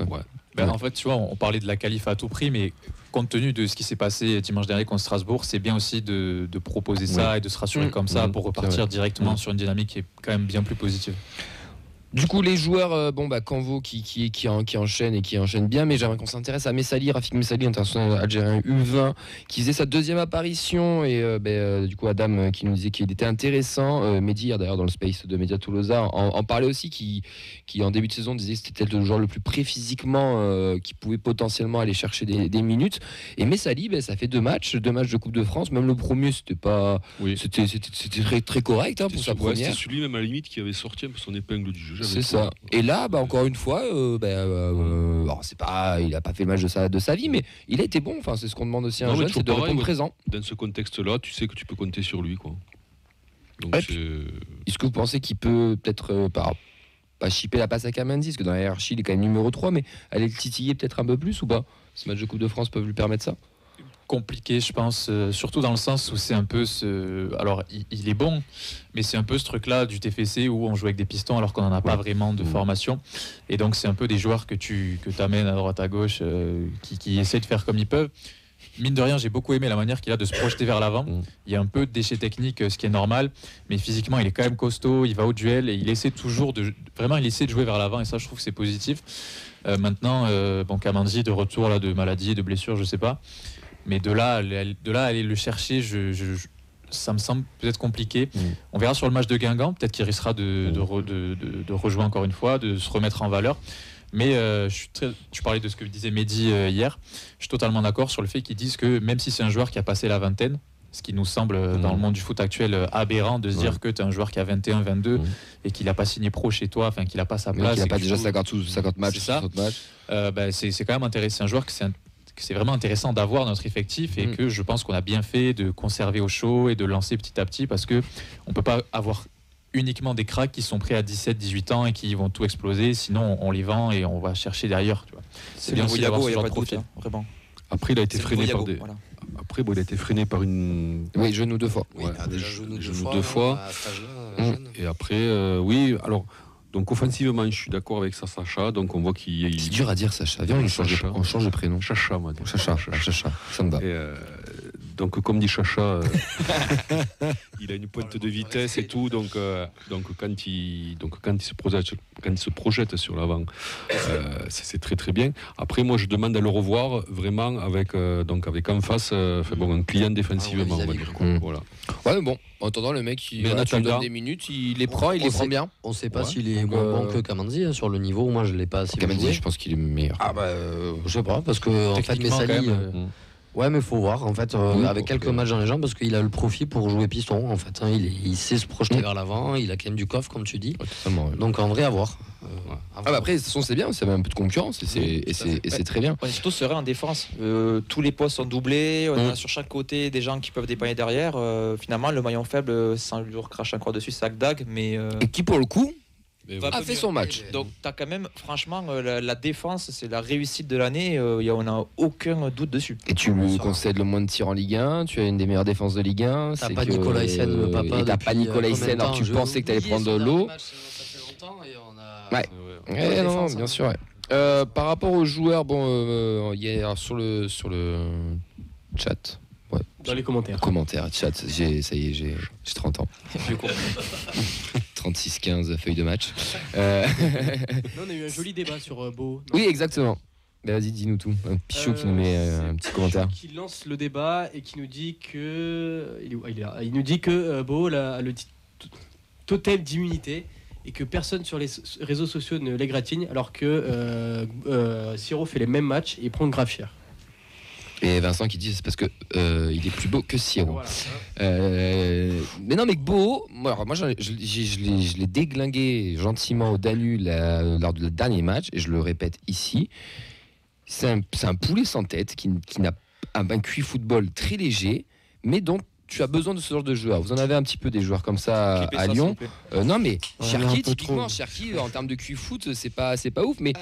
En fait, tu vois, on parlait de la qualif à tout prix, mais compte tenu de ce qui s'est passé dimanche dernier contre Strasbourg, c'est bien aussi de proposer ça et de se rassurer comme ça pour repartir directement sur une dynamique qui est quand même bien plus positive. Du coup, les joueurs, Canvo qui enchaîne et qui enchaîne bien, mais j'aimerais qu'on s'intéresse à Messali, Rafik Messali, international algérien U20, qui faisait sa deuxième apparition, et du coup Adam qui nous disait qu'il était intéressant. Mehdi, d'ailleurs dans le space de Média Toulousa, en parlait aussi, qui en début de saison disait que c'était le joueur le plus prêt physiquement, qui pouvait potentiellement aller chercher des minutes. Et Messali, ça fait deux matchs de Coupe de France, même le premier c'était pas, c'était très, très correct pour sa première. C'était celui même à la limite qui avait sorti un peu son épingle du jeu. C'est ça. Et là, encore une fois, c'est pas, il a pas fait le match de sa vie, mais il a été bon. Enfin, c'est ce qu'on demande aussi à un jeune, c'est de répondre présent. Dans ce contexte-là, tu sais que tu peux compter sur lui, quoi. Donc est-ce que vous pensez qu'il peut peut-être pas chipper la passe à Kamandi, parce que dans la hiérarchie, il est quand même numéro 3, mais aller le titiller peut-être un peu plus ou pas? Ce match de Coupe de France peut lui permettre ça? Compliqué, je pense, surtout dans le sens où c'est un peu alors il est bon, mais c'est un peu ce truc-là du TFC où on joue avec des pistons alors qu'on n'en a pas vraiment de formation, et donc c'est un peu des joueurs que tu amènes à droite à gauche, qui essaient de faire comme ils peuvent. Mine de rien, j'ai beaucoup aimé la manière qu'il a de se projeter vers l'avant. Il y a un peu de déchets techniques, ce qui est normal, mais physiquement il est quand même costaud, il va au duel et il essaie toujours de jouer vers l'avant, et ça je trouve que c'est positif. Maintenant, Kamandi de retour là, de maladie, de blessure, je sais pas. Mais de là aller le chercher, ça me semble peut-être compliqué. On verra sur le match de Guingamp, peut-être qu'il risquera de rejouer encore une fois, de se remettre en valeur. Mais tu parlais de ce que disait Mehdi hier, je suis totalement d'accord sur le fait qu'ils disent que même si c'est un joueur qui a passé la vingtaine, ce qui nous semble dans le monde du foot actuel aberrant de se dire que tu es un joueur qui a 21, 22 et qu'il n'a pas signé pro chez toi, enfin qu'il n'a pas sa place. Qu'il n'a pas déjà 50 matchs. C'est ça. C'est quand même intéressant. C'est un joueur que c'est vraiment intéressant d'avoir dans notre effectif, et que je pense qu'on a bien fait de conserver au chaud et de lancer petit à petit, parce que on peut pas avoir uniquement des cracks qui sont prêts à 17-18 ans et qui vont tout exploser, sinon on les vend et on va chercher derrière, tu vois. C'est bien aussi d'avoir ce genre de profil, vraiment. Après, il a été freiné par des... Voilà. Après, il a été freiné par une... Oui, genou deux fois. Oui, il a déjà genou deux deux fois. Et après, alors... Donc offensivement, je suis d'accord avec ça, Sacha. Donc on voit qu'il... C'est dur à dire, Sacha. Viens, on change de prénom. Chacha, moi. Chacha, ça me va. Donc comme dit Chacha, il a une pointe de vitesse et tout. Donc quand il se projette sur l'avant, c'est très très bien. Après, moi, je demande à le revoir vraiment avec en face un client défensivement. On va dire. Voilà. Ouais, bon. En attendant, le mec, tu lui donnes des minutes, il les prend bien. On ne sait pas s'il est moins bon que Kamandi sur le niveau. Moi, je ne l'ai pas assez Kamandi, je pense qu'il est meilleur. Je sais pas, parce que en fait, Messali... Ouais, mais il faut voir, en fait, avec quelques matchs dans les jambes, parce qu'il a le profil pour jouer piston, en fait. Il sait se projeter vers l'avant, il a quand même du coffre, comme tu dis. Donc, en vrai, à voir. Après, de toute façon, c'est bien, ça met un peu de concurrence, et c'est très bien. On est surtout serein en défense. Tous les postes sont doublés, on a sur chaque côté des gens qui peuvent dépanner derrière. Finalement, le maillon faible, sans lui recracher encore dessus, c'est Agdag, mais... Et qui, pour le coup... a fait son match. Donc t'as quand même, franchement, la défense, c'est la réussite de l'année. On n'a aucun doute dessus. Et tu lui concèdes le moins de tirs en Ligue 1. Tu as une des meilleures défenses de Ligue 1. T'as pas Nicolas Hyssen, le papa. Et t'as pas Nicolas Hyssen. Alors tu pensais que t'allais prendre de l'eau. Ça fait longtemps et on a. Ouais. Non, bien sûr. Ouais. Par rapport aux joueurs, hier sur le chat. Ouais. Dans les commentaires. Chat, ça y est, j'ai 30 ans. 36-15 feuilles de match. Là, on a eu un joli débat sur Beau. Oui, exactement. Mais vas-y, dis-nous tout. Pichot qui nous met un petit commentaire. Qui lance le débat et qui nous dit que il nous dit que Beau a le totem d'immunité et que personne sur les réseaux sociaux ne l'égratigne, alors que Siro fait les mêmes matchs et il prend grave cher. Et Vincent qui dit c'est parce que il est plus beau que Siro. Voilà. Mais non, mais Beau, moi je l'ai déglingué gentiment au Danu lors du dernier match, et je le répète ici, c'est un poulet sans tête qui n'a un QI football très léger, mais dont tu as besoin de ce genre de joueurs. Vous en avez un petit peu des joueurs comme ça à Lyon. Non, mais Cherki, typiquement, Cherki, en termes de QI foot, c'est pas ouf, mais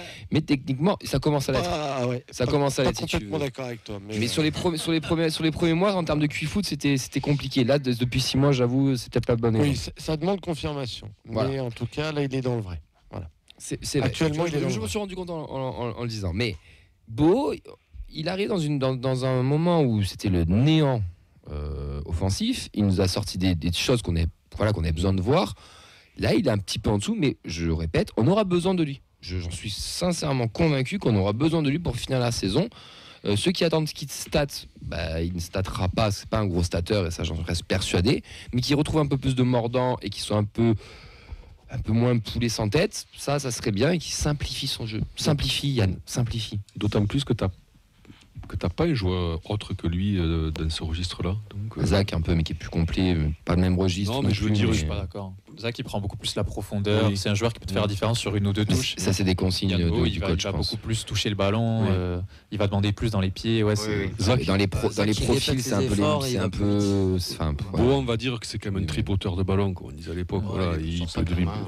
techniquement, ça commence à l'être. Ah ouais. Ça commence à l'être. Complètement d'accord avec toi. Mais sur les premiers mois, en termes de QI foot, c'était compliqué. Là, depuis 6 mois, j'avoue, c'était pas bon. Oui, ça demande confirmation. Voilà. Mais en tout cas, là, il est dans le vrai. Voilà. C'est vrai. Actuellement, je me suis rendu compte en le disant. Mais Beau, il arrive dans un moment où c'était le néant. Offensif, il nous a sorti des choses qu'on a besoin de voir. Là, il est un petit peu en dessous, mais je le répète, on aura besoin de lui. J'en suis sincèrement convaincu qu'on aura besoin de lui pour finir la saison. Ceux qui attendent qu'il state, il ne statera pas, c'est pas un gros stateur, et ça j'en reste persuadé, mais qui retrouve un peu plus de mordant et qui soit un peu moins poulet sans tête, ça serait bien, et qui simplifie son jeu. Simplifie, Yann, simplifie. D'autant plus que t'as pas un joueur autre que lui dans ce registre-là. Zach un peu, mais qui est plus complet, pas le même registre. Non, mais je veux dire, je suis pas d'accord. Zach, il prend beaucoup plus la profondeur. Oui. C'est un joueur qui peut te faire la différence sur une ou deux touches. Ça, c'est des consignes du coach. Il va beaucoup plus toucher le ballon. Oui. Il va demander plus dans les pieds. Ouais, Zach, dans les profils, c'est un peu. Bon, on va dire que c'est quand même un tripoteur de ballon, comme on disait à l'époque. Il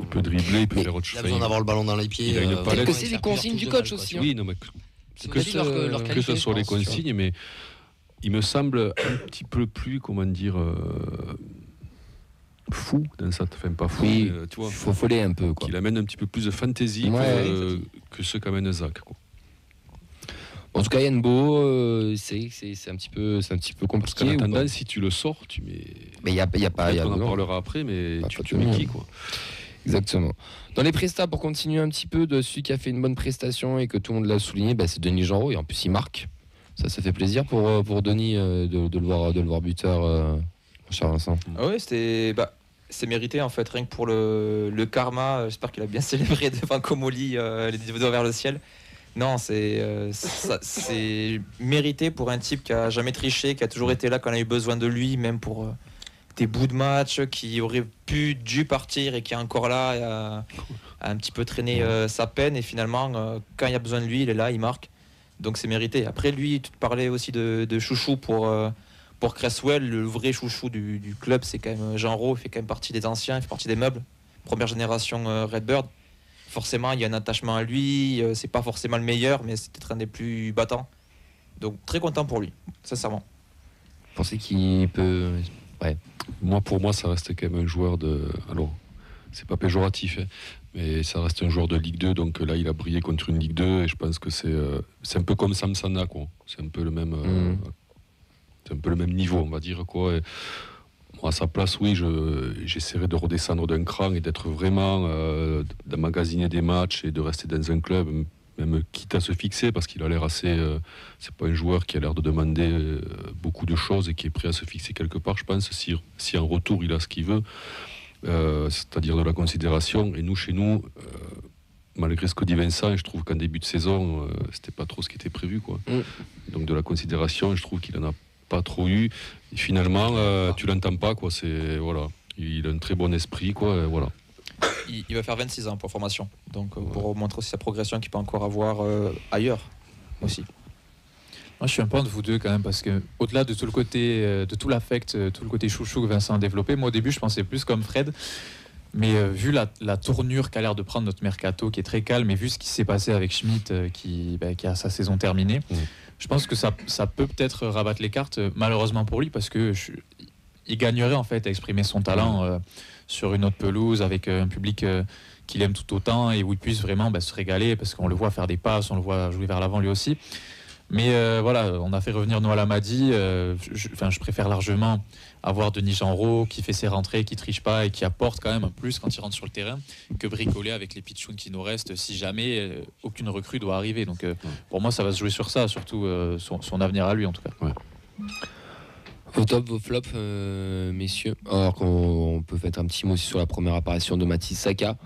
peut dribbler, il peut faire autre chose. Il a besoin d'avoir le ballon dans les pieds. Peut-être que c'est des consignes du coach aussi. Oui, non, mais que ce soit les consignes, mais il me semble un petit peu plus, comment dire, fou dans ça, enfin pas fou, oui, mais, tu vois, faut foller un peu, quoi. Qu'il amène un petit peu plus de fantaisie que ce qu'amène Zach, quoi. En tout cas, Yann Beau, c'est un petit peu compliqué. Parce qu'en attendant, si tu le sors, tu mets. Mais il y a pas. On en parlera après, mais tu mets qui, quoi. Exactement. Dans les prestats, pour continuer un petit peu, de celui qui a fait une bonne prestation et que tout le monde l'a souligné, c'est Denis Genreau, et en plus il marque. Ça fait plaisir pour Denis de le voir buteur, cher Vincent. Ah oui, c'est mérité en fait, rien que pour le karma. J'espère qu'il a bien célébré devant Comoli les doigts vers le ciel. Non, c'est mérité pour un type qui a jamais triché, qui a toujours été là quand on a eu besoin de lui, même pour des bouts de match, qui aurait dû partir et qui est encore là, et a un petit peu traîné sa peine, et finalement quand il y a besoin de lui, il est là, il marque, donc c'est mérité. Après lui, tu parlais aussi de chouchou pour Cresswell, le vrai chouchou du club, c'est quand même Genreau, il fait quand même partie des anciens, il fait partie des meubles, première génération Redbird. Forcément il y a un attachement à lui, c'est pas forcément le meilleur, mais c'est peut-être un des plus battants, donc très content pour lui, sincèrement. Vous pensez qu'il peut... Ouais. Pour moi, ça reste quand même un joueur de... Alors, c'est pas péjoratif, hein, mais ça reste un joueur de Ligue 2, donc là, il a brillé contre une Ligue 2, et je pense que c'est un peu comme Samsana, quoi. C'est un peu le même... C'est un peu le même niveau, on va dire, quoi. Et moi, à sa place, oui, j'essaierai de redescendre d'un cran et d'être vraiment... d'emmagasiner des matchs et de rester dans un club... même quitte à se fixer, parce qu'il a l'air assez... c'est pas un joueur qui a l'air de demander beaucoup de choses et qui est prêt à se fixer quelque part, je pense, si en retour il a ce qu'il veut, c'est-à-dire de la considération. Et nous, chez nous, malgré ce que dit Vincent, je trouve qu'en début de saison, c'était pas trop ce qui était prévu, quoi. Donc de la considération, je trouve qu'il en a pas trop eu. Et finalement, tu l'entends pas, quoi. Voilà. Il a un très bon esprit, quoi. Voilà. Il va faire 26 ans pour formation, donc pour montrer aussi sa progression qu'il peut encore avoir ailleurs aussi. Moi, je suis un peu entre vous deux quand même, parce que au-delà de tout le côté, de tout l'affect, tout le côté chouchou que Vincent a développé, moi au début je pensais plus comme Fred, mais vu la tournure qu'a l'air de prendre notre mercato, qui est très calme, et vu ce qui s'est passé avec Schmitt, qui a sa saison terminée, je pense que ça peut peut-être rabattre les cartes, malheureusement pour lui, parce que il gagnerait en fait à exprimer son talent sur une autre pelouse avec un public qu'il aime tout autant et où il puisse vraiment se régaler, parce qu'on le voit faire des passes, on le voit jouer vers l'avant lui aussi. Mais voilà, on a fait revenir Noël Amadi. Je préfère largement avoir Denis Genreau qui fait ses rentrées, qui triche pas et qui apporte quand même un plus quand il rentre sur le terrain, que bricoler avec les pitchouns qui nous restent si jamais aucune recrue doit arriver. Donc pour moi, ça va se jouer sur ça, surtout son avenir à lui en tout cas. Ouais. Vos tops, vos flops, messieurs. Alors qu'on peut mettre un petit mot aussi sur la première apparition de Mathis Saka,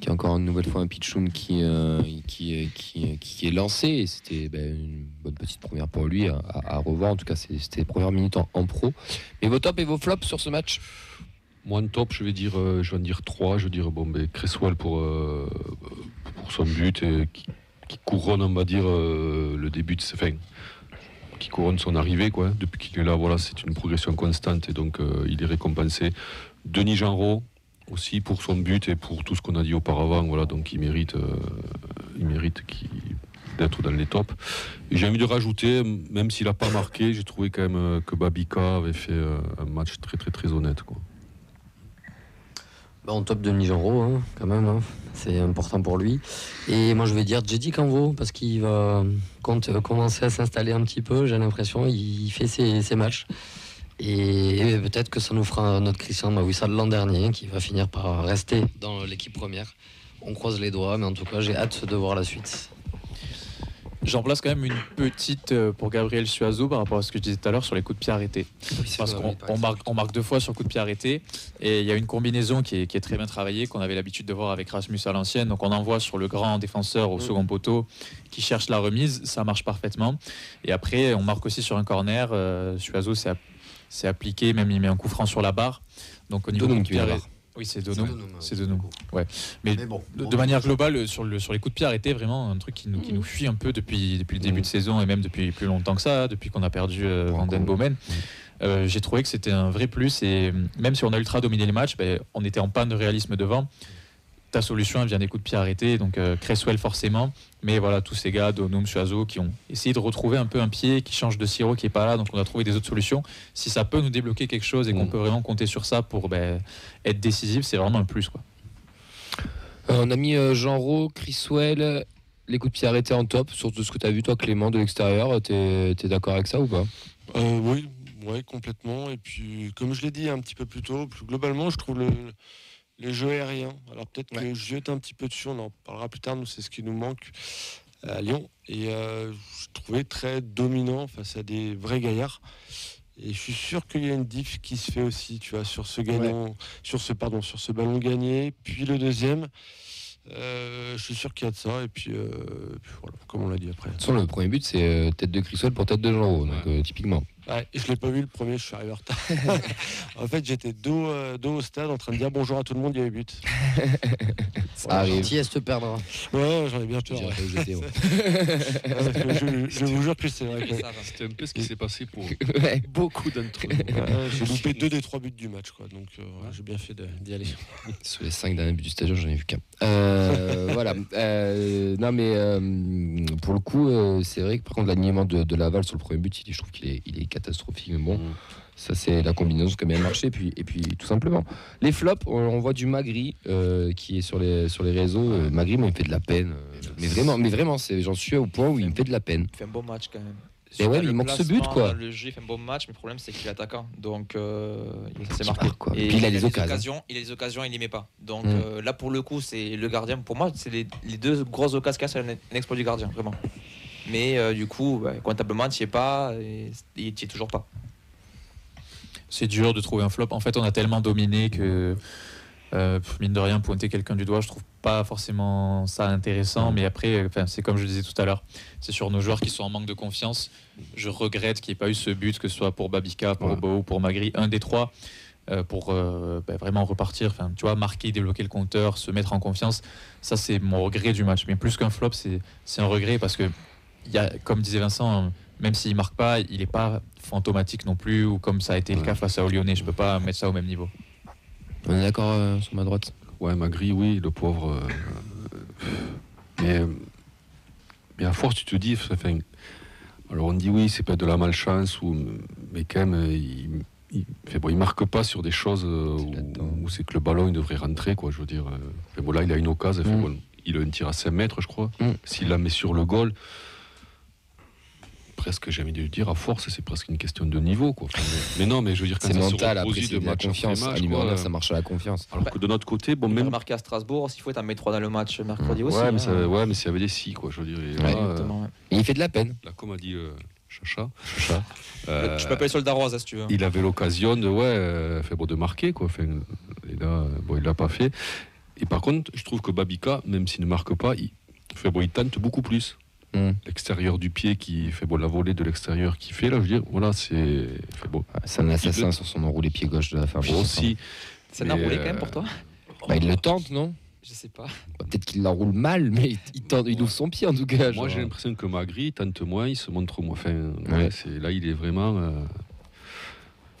qui est encore une nouvelle fois un pitchoun qui est lancé. Et c'était une bonne petite première pour lui à revoir. En tout cas, c'était les premières minutes en pro. Mais vos tops et vos flops sur ce match? Moi, en top, je vais en dire 3. Je vais dire Cresswell pour son but et qui couronne, on va dire, le début de ses fins. Qui couronne son arrivée, quoi. Depuis qu'il est là, voilà, c'est une progression constante et donc il est récompensé. Denis Genreau aussi pour son but et pour tout ce qu'on a dit auparavant, voilà, donc il mérite d'être dans les tops. Et j'ai envie de rajouter, même s'il n'a pas marqué, j'ai trouvé quand même que Babika avait fait un match très très très honnête, quoi. En top de Denis Genreau, hein, quand même, hein. C'est important pour lui. Et moi je vais dire Jedi Canvo, parce qu'il va commencer à s'installer un petit peu, j'ai l'impression, il fait ses matchs. Et peut-être que ça nous fera notre Christian Mawissa de l'an dernier, qui va finir par rester dans l'équipe première. On croise les doigts, mais en tout cas j'ai hâte de voir la suite. J'en place quand même une petite pour Gabriel Suazo par rapport à ce que je disais tout à l'heure sur les coups de pied arrêtés. Oui, parce qu'on marque 2 fois sur coup de pied arrêté et il y a une combinaison qui est très bien travaillée, qu'on avait l'habitude de voir avec Rasmus à l'ancienne. Donc on envoie sur le grand défenseur au second poteau qui cherche la remise, ça marche parfaitement. Et après on marque aussi sur un corner, Suazo s'est appliqué, même il met un coup franc sur la barre. Donc au niveau coup de pied arrêté. Oui, c'est Donum. C'est Donum. Ouais. Mais bon, de manière globale, sur les coups de pied arrêtés, vraiment un truc qui nous fuit un peu depuis le début de saison et même depuis plus longtemps que ça, depuis qu'on a perdu Van den Bomen. J'ai trouvé que c'était un vrai plus et même si on a ultra dominé les matchs, on était en panne de réalisme devant. Ta solution elle vient des coups de pied arrêtés, donc Cresswell forcément, mais voilà, tous ces gars, Donum, Suazo, qui ont essayé de retrouver un peu un pied qui change de sirop, qui est pas là, donc on a trouvé des autres solutions. Si ça peut nous débloquer quelque chose et qu'on peut vraiment compter sur ça pour être décisif, c'est vraiment un plus, quoi. On a mis Genreau, Cresswell, les coups de pied arrêtés en top, surtout ce que tu as vu toi Clément de l'extérieur, t'es d'accord avec ça ou pas? Oui, complètement, et puis comme je l'ai dit un petit peu plus tôt, plus globalement je trouve les jeux aériens. Alors peut-être que je jette un petit peu dessus, on en parlera plus tard, nous c'est ce qui nous manque à Lyon. Et je trouvais très dominant face à des vrais gaillards. Et je suis sûr qu'il y a une diff qui se fait aussi, tu vois, sur ce ballon gagné, puis le deuxième. Je suis sûr qu'il y a de ça, et puis voilà, comme on l'a dit après. De toute façon, le premier but, c'est tête de Cresswell pour tête de Genreau, donc typiquement. Ouais, et je ne l'ai pas vu le premier, je suis arrivé en retard. En fait, j'étais dos au stade en train de dire bonjour à tout le monde, il y avait but. Ça arrive. Qui te perdra. Ouais, j'en ai bien peur. Je vous jure que c'est vrai. C'était un peu ce qui s'est passé pour beaucoup d'entre nous. J'ai loupé 2 des 3 buts du match, quoi. Donc j'ai bien fait d'y aller. Sur les 5 derniers buts du stade, j'en ai vu qu'un. Voilà. Non, mais pour le coup, c'est vrai que par contre, l'alignement de Laval sur le premier but, je trouve qu'il est catastrophique. Mais bon, ça c'est la combinaison qui a bien marché. Et puis tout simplement, les flops, on voit du Magri qui est sur les réseaux. Magri, moi, il me fait de la peine. Mais vraiment, j'en suis au point où il me fait de la peine. Il fait un bon match quand même. Et ouais, il manque ce but, quoi. Le jeu, il fait un bon match, mais le problème, c'est qu'il est attaquant. Donc, il s'est marqué. Et puis, il a les occasions. Il a les occasions, il les met pas. Donc, là, pour le coup, c'est le gardien. Pour moi, c'est les 2 grosses occasions, c'est un exploit du gardien, vraiment. Mais du coup, comptablement, tu n'y es pas, et tu n'y es toujours pas. C'est dur de trouver un flop. En fait, on a tellement dominé que, mine de rien, pointer quelqu'un du doigt, je trouve pas forcément ça intéressant. Mais après, c'est comme je disais tout à l'heure, c'est sur nos joueurs qui sont en manque de confiance. Je regrette qu'il n'y ait pas eu ce but, que ce soit pour Babika, pour Bo, pour Magri, un des 3. Pour vraiment repartir, tu vois, marquer, débloquer le compteur, se mettre en confiance. Ça, c'est mon regret du match. Mais plus qu'un flop, c'est un regret parce que, comme disait Vincent, même s'il ne marque pas, il n'est pas fantomatique non plus, ou comme ça a été le cas face à Lyonnais. Je ne peux pas mettre ça au même niveau. On est d'accord sur ma droite? Ouais, Magri, oui, le pauvre. Mais à force, tu te dis... Alors on dit oui, c'est pas de la malchance, mais quand même, il marque pas sur des choses où c'est que le ballon il devrait rentrer, quoi. Je veux dire, là il a une occasion, il a un tir à 5 mètres, je crois. S'il la met sur le goal, presque, j'ai envie de le dire, à force, c'est presque une question de niveau, quoi. Mais non, mais je veux dire, quand c'est ça mental, se après, reproduit c'est de la confiance. À numéro 9, ça marche à la confiance. Alors que de notre côté, bon, même remarqué à Strasbourg, s'il faut être en mettre 3 dans le match mercredi aussi. Ouais, mais s'il y avait des si, quoi, je veux dire. Et il fait de la peine. Là, comme a dit Chacha. Je peux appeler Soldat Rose, si tu veux. Il avait l'occasion de marquer, quoi. Enfin, et là, il l'a pas fait. Et par contre, je trouve que Babika, même s'il ne marque pas, il tente beaucoup plus. L'extérieur du pied qui fait la volée de l'extérieur qui fait, là, je veux dire, voilà, c'est. C'est un assassin sur son enroulé pied gauche de la fin. Aussi. C'est un enroulé quand même pour toi? Il le tente, non? Je sais pas. Peut-être qu'il l'enroule mal, mais il ouvre son pied en tout cas. Moi, j'ai l'impression que Magri tente moins, il se montre moins. Enfin, là, il est vraiment.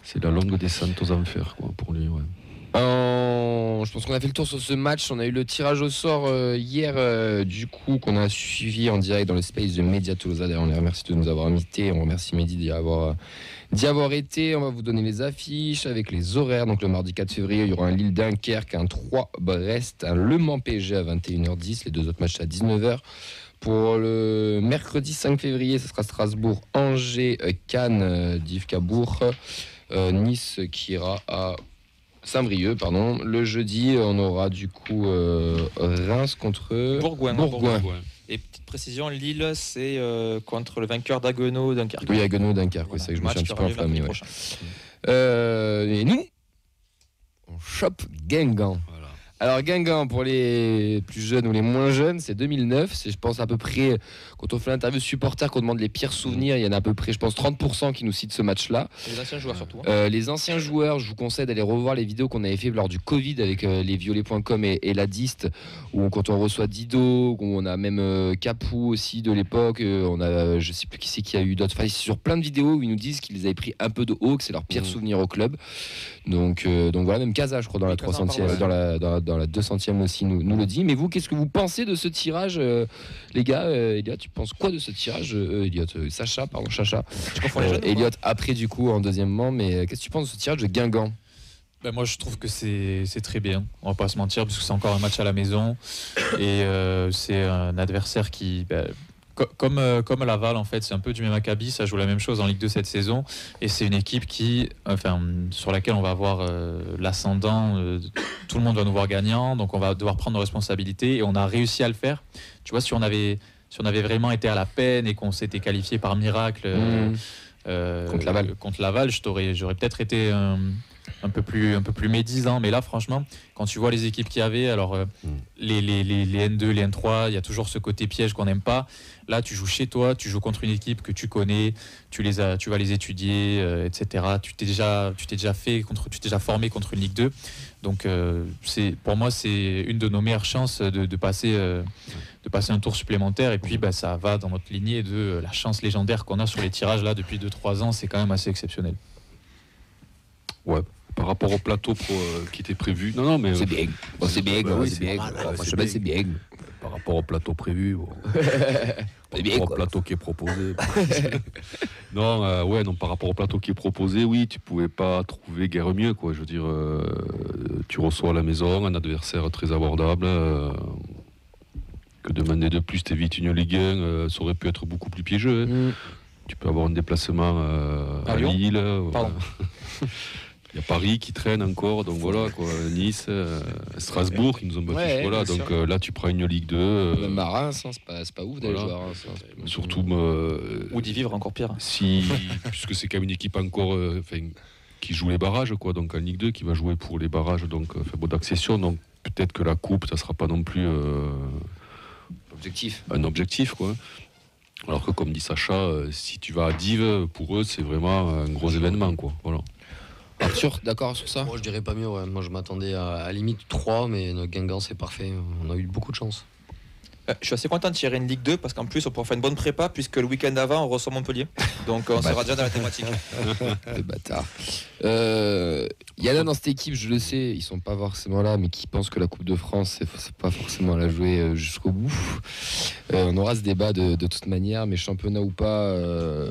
C'est la longue descente aux enfers, quoi, pour lui. Ouais. Je pense qu'on a fait le tour sur ce match. On a eu le tirage au sort hier, du coup, qu'on a suivi en direct dans le space de Média Tolosa. D'ailleurs, on les remercie de nous avoir invités. On remercie Mehdi d'y avoir été. On va vous donner les affiches avec les horaires. Donc, le mardi 4 février, il y aura un Lille-Dunkerque, un 3-Brest, un Le Mans-PSG à 21h10. Les deux autres matchs à 19h. Pour le mercredi 5 février, ce sera Strasbourg, Angers, Cannes, Div Cabourg, Nice qui ira à Saint-Brieuc, pardon. Le jeudi, on aura du coup Reims contre Bourgoin. Et petite précision, Lille, c'est contre le vainqueur d'Haguenau-Dunkerque. Oui, Haguenau-Dunkerque, c'est ça que je me suis un petit peu enflammé. Et nous, on chope Guingamp. Voilà. Alors Guingamp, pour les plus jeunes ou les moins jeunes, c'est 2009. C'est, je pense, à peu près, quand on fait l'interview de supporters, qu'on demande les pires souvenirs, il y en a à peu près, je pense, 30% qui nous citent ce match-là. Les anciens joueurs surtout. Les anciens joueurs, je vous conseille d'aller revoir les vidéos qu'on avait fait lors du Covid avec lesviolets.com et la Dist, où quand on reçoit Dido, où on a même Capou aussi de l'époque, on a, je sais plus qui c'est qui a eu d'autres. Enfin, c'est sur plein de vidéos où ils nous disent qu'ils les avaient pris un peu de haut, que c'est leur pire souvenir au club. Donc voilà, même Casa, je crois, dans la 300e, dans la 200e aussi nous le dit. Mais vous, qu'est-ce que vous pensez de ce tirage, les gars? Elliot, tu penses quoi de ce tirage? Chacha. Elliot après du coup en deuxièmement, mais qu'est-ce que tu penses de ce tirage de Guingamp? Moi je trouve que c'est très bien, on va pas se mentir, parce que c'est encore un match à la maison et c'est un adversaire qui... Comme Laval en fait, c'est un peu du même acabit, ça joue la même chose en Ligue 2 cette saison et c'est une équipe sur laquelle on va avoir l'ascendant, tout le monde va nous voir gagnant, donc on va devoir prendre nos responsabilités et on a réussi à le faire. Tu vois, si on avait vraiment été à la peine et qu'on s'était qualifié par miracle contre Laval, j'aurais peut-être été un peu plus médisant, mais là franchement quand tu vois les équipes qu'il y avait, alors les N2, les N3, il y a toujours ce côté piège qu'on n'aime pas. Là tu joues chez toi, tu joues contre une équipe que tu connais, tu vas les étudier, etc. Tu t'es déjà formé contre une Ligue 2, donc pour moi c'est une de nos meilleures chances de passer un tour supplémentaire, et puis ça va dans notre lignée de la chance légendaire qu'on a sur les tirages là depuis 2-3 ans, c'est quand même assez exceptionnel. Ouais, par rapport au plateau qui était prévu. Non, mais. C'est bien. C'est bien. C'est bien. Par rapport au plateau prévu. Par rapport au plateau qui est proposé. Non, par rapport au plateau qui est proposé, oui, tu pouvais pas trouver guère mieux, quoi. Je veux dire, tu reçois à la maison un adversaire très abordable. Que demander de plus, t'évites une Ligue 1, ça aurait pu être beaucoup plus piégeux. Hein. Tu peux avoir un déplacement à Lille. Pardon. Il y a Paris qui traîne encore, donc voilà, quoi. Nice, Strasbourg qui nous ont battu. Voilà, donc là tu prends une Ligue 2. Même à Reims, c'est pas ouf d'aller jouer à Reims. Surtout. Ou d'y vivre encore pire. Puisque c'est quand même une équipe encore qui joue les barrages, quoi. Donc en Ligue 2 qui va jouer pour les barrages d'accession. Donc peut-être que la coupe, ça sera pas non plus un objectif, quoi. Alors que comme dit Sacha, si tu vas à Div, pour eux c'est vraiment un gros événement, quoi. Voilà. Arthur, d'accord sur ça? Moi je dirais pas mieux, ouais. Moi je m'attendais à limite 3, mais notre Guingamp c'est parfait, on a eu beaucoup de chance. Je suis assez content de tirer une Ligue 2 parce qu'en plus on pourra faire une bonne prépa puisque le week-end avant on reçoit Montpellier, donc on sera déjà dans la thématique. Le bâtard. Il y en a dans cette équipe, je le sais, ils sont pas forcément là, mais qui pensent que la Coupe de France c'est pas forcément la jouer jusqu'au bout. On aura ce débat de toute manière, mais championnat ou pas,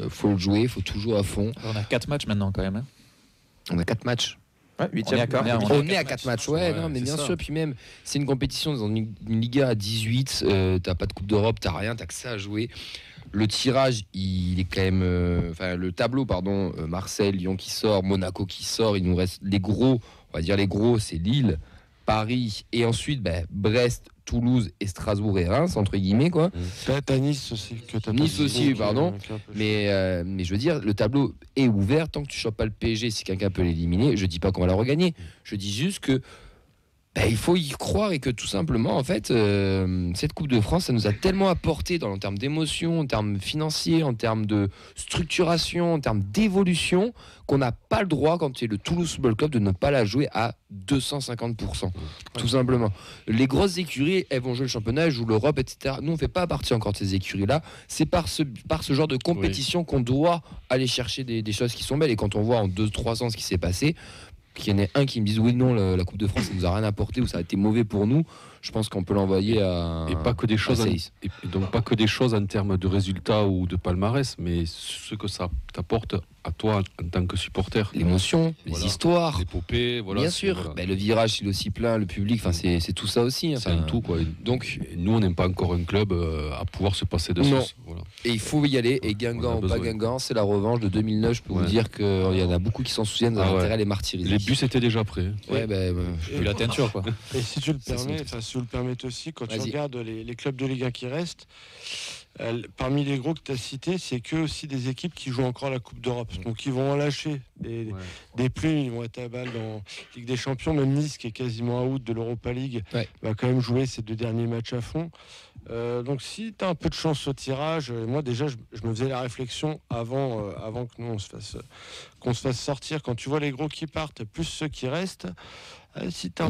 faut le jouer, faut tout jouer à fond. On a 4 matchs maintenant quand même. On a 4 matchs. Ouais, 8e. On est à 4 matchs, non, mais bien sûr. Puis même, c'est une compétition dans une Liga à 18. T'as pas de Coupe d'Europe, t'as rien, t'as que ça à jouer. Le tirage, il est quand même. Le tableau, pardon. Marseille, Lyon qui sort, Monaco qui sort. Il nous reste les gros. On va dire les gros, c'est Lille, Paris et ensuite Brest, Toulouse et Strasbourg et Reims, entre guillemets, quoi. T'as Nice aussi. Nice aussi, pardon. Mais je veux dire, le tableau est ouvert. Tant que tu chopes pas le PSG, si quelqu'un peut l'éliminer, je dis pas qu'on va la regagner. Je dis juste que il faut y croire et que tout simplement, en fait, cette Coupe de France, ça nous a tellement apporté en termes d'émotion, en termes financiers, en termes de structuration, en termes d'évolution, qu'on n'a pas le droit, quand tu es le Toulouse Football Club, de ne pas la jouer à 250%. Tout simplement. Les grosses écuries, elles vont jouer le championnat, elles jouent l'Europe, etc. Nous, on ne fait pas partie encore de ces écuries-là. C'est par ce genre de compétition qu'on doit aller chercher des choses qui sont belles. Et quand on voit en 2-3 ans ce qui s'est passé, qu'il y en ait un qui me dise oui, non, la Coupe de France, ça nous a rien apporté ou ça a été mauvais pour nous, je pense qu'on peut l'envoyer à. Et pas que des choses, et donc pas que des choses en termes de résultats ou de palmarès, mais ce que ça t'apporte à toi en tant que supporter. L'émotion, les histoires, l'épopée, bien sûr. Le virage, il est aussi plein, le public, c'est tout ça aussi. C'est un tout, quoi. Donc nous, on n'aime pas encore un club à pouvoir se passer de sauce. Voilà. Et il faut y aller. Et Guingamp ou pas Guingamp, c'est la revanche de 2009. Je peux vous dire qu'il y en a beaucoup qui s'en souviennent. Intérêt à les martyriser. Les bus étaient déjà prêts. Et la teinture, quoi. Et si tu le permets, si vous le permettez aussi, quand tu regardes les clubs de Ligue 1 qui restent, parmi les gros que tu as cités, c'est que aussi des équipes qui jouent encore la Coupe d'Europe. Donc ils vont en lâcher des plumes, ils vont être à balle dans Ligue des Champions. Même Nice, qui est quasiment out de l'Europa League, va quand même jouer ces 2 derniers matchs à fond. Donc si tu as un peu de chance au tirage, moi déjà je me faisais la réflexion avant que nous qu'on se fasse sortir. Quand tu vois les gros qui partent, plus ceux qui restent, si tu as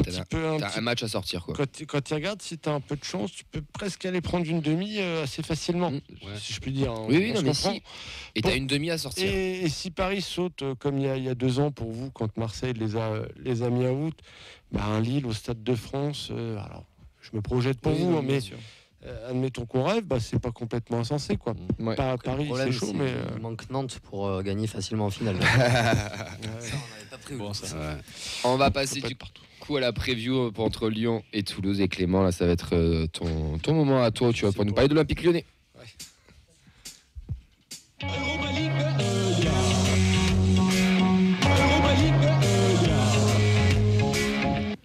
un match à sortir, quoi. Quand tu regardes, si tu as un peu de chance, tu peux presque aller prendre une demi assez facilement, si je puis dire. Oui, mais si. Et tu as une demi à sortir. Et si Paris saute, comme il y a 2 ans pour vous, quand Marseille les a mis à août, un Lille au Stade de France, alors je me projette pour vous, mais admettons qu'on rêve, c'est pas complètement insensé, quoi. Paris, c'est chaud, mais il manque Nantes pour gagner facilement en finale. Ça, on n'avait pas prévu. On va passer du coup à la preview entre Lyon et Toulouse. Et Clément, là, ça va être ton moment à toi où tu vas pouvoir nous parler de l'Olympique Lyonnais.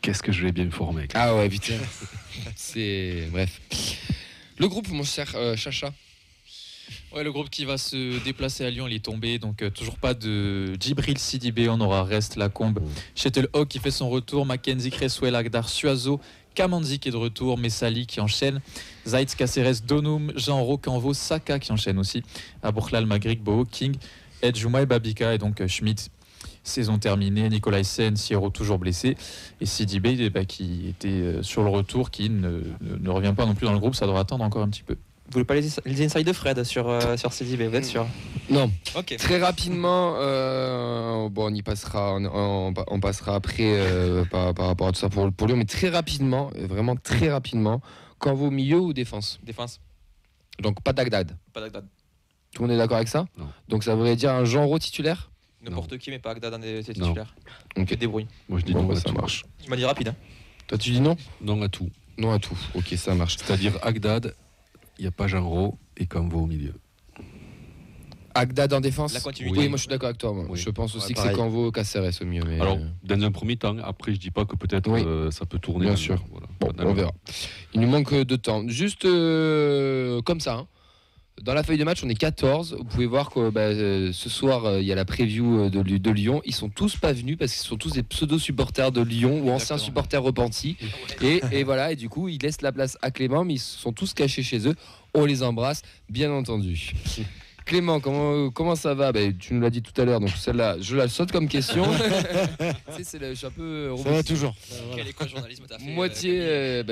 Qu'est-ce que je l'ai bien formé. Ah ouais, putain. C'est... Bref. Le groupe, mon cher Chacha. Ouais, le groupe qui va se déplacer à Lyon, il est tombé. Donc toujours pas de Djibril Sidibé. On aura Rest, Lacombe, Chetelhog qui fait son retour, Mackenzie, Cresswell, Agdar, Suazo, Kamandzi qui est de retour, Messali qui enchaîne, Zaitz, Caceres, Donum, Jean Rocanvo, Saka qui enchaîne aussi, Abourlal, Magric, Boho, King, Ed Jouma et Babika, et donc Schmidt. Saison terminée, Nicolas Sen, Sierro toujours blessé, et Sidibé qui était sur le retour, qui ne revient pas non plus dans le groupe, ça devra attendre encore un petit peu. Vous voulez pas les insides de Fred sur Sidibé, vous êtes sûr? Non. Okay. Très rapidement, on y passera, on passera après par rapport à tout ça pour Lyon, mais très rapidement, vraiment très rapidement, quand vous au milieu ou défense? Défense. Donc pas d'Agdad. Pas d'Agdad. Tout le monde est d'accord avec ça? Non. Donc ça voudrait dire un Jean Roux titulaire? N'importe qui, mais pas Agdad dans des titulaires. Ok. Débrouille. Moi je dis non, ça marche. Tu m'as dit rapide. Hein. Toi tu dis non? Non à tout. Non à tout. Ok, ça marche. C'est-à-dire Agdad, il n'y a pas Jean Roux et Camvo au milieu. Agdad en défense? La continuité. Oui, moi je suis d'accord avec toi. Moi. Oui. Je pense aussi que c'est Camvo, Caceres au mieux. Mais... Alors, dans un premier temps, après je dis pas que peut-être ça peut tourner. Bien sûr. Voilà. Bon, on verra. Il nous manque de temps. Juste comme ça, hein. Dans la feuille de match, on est 14. Vous pouvez voir que ce soir, il y a la preview de Lyon. Ils sont tous pas venus parce qu'ils sont tous des pseudo-supporters de Lyon ou anciens supporters repentis. Et voilà, et du coup, ils laissent la place à Clément, mais ils sont tous cachés chez eux. On les embrasse, bien entendu. Clément, comment ça va? Tu nous l'as dit tout à l'heure, donc celle-là, je la saute comme question. Je suis un peu... Ça va toujours. Quelle école de journalisme t'as fait? Moitié,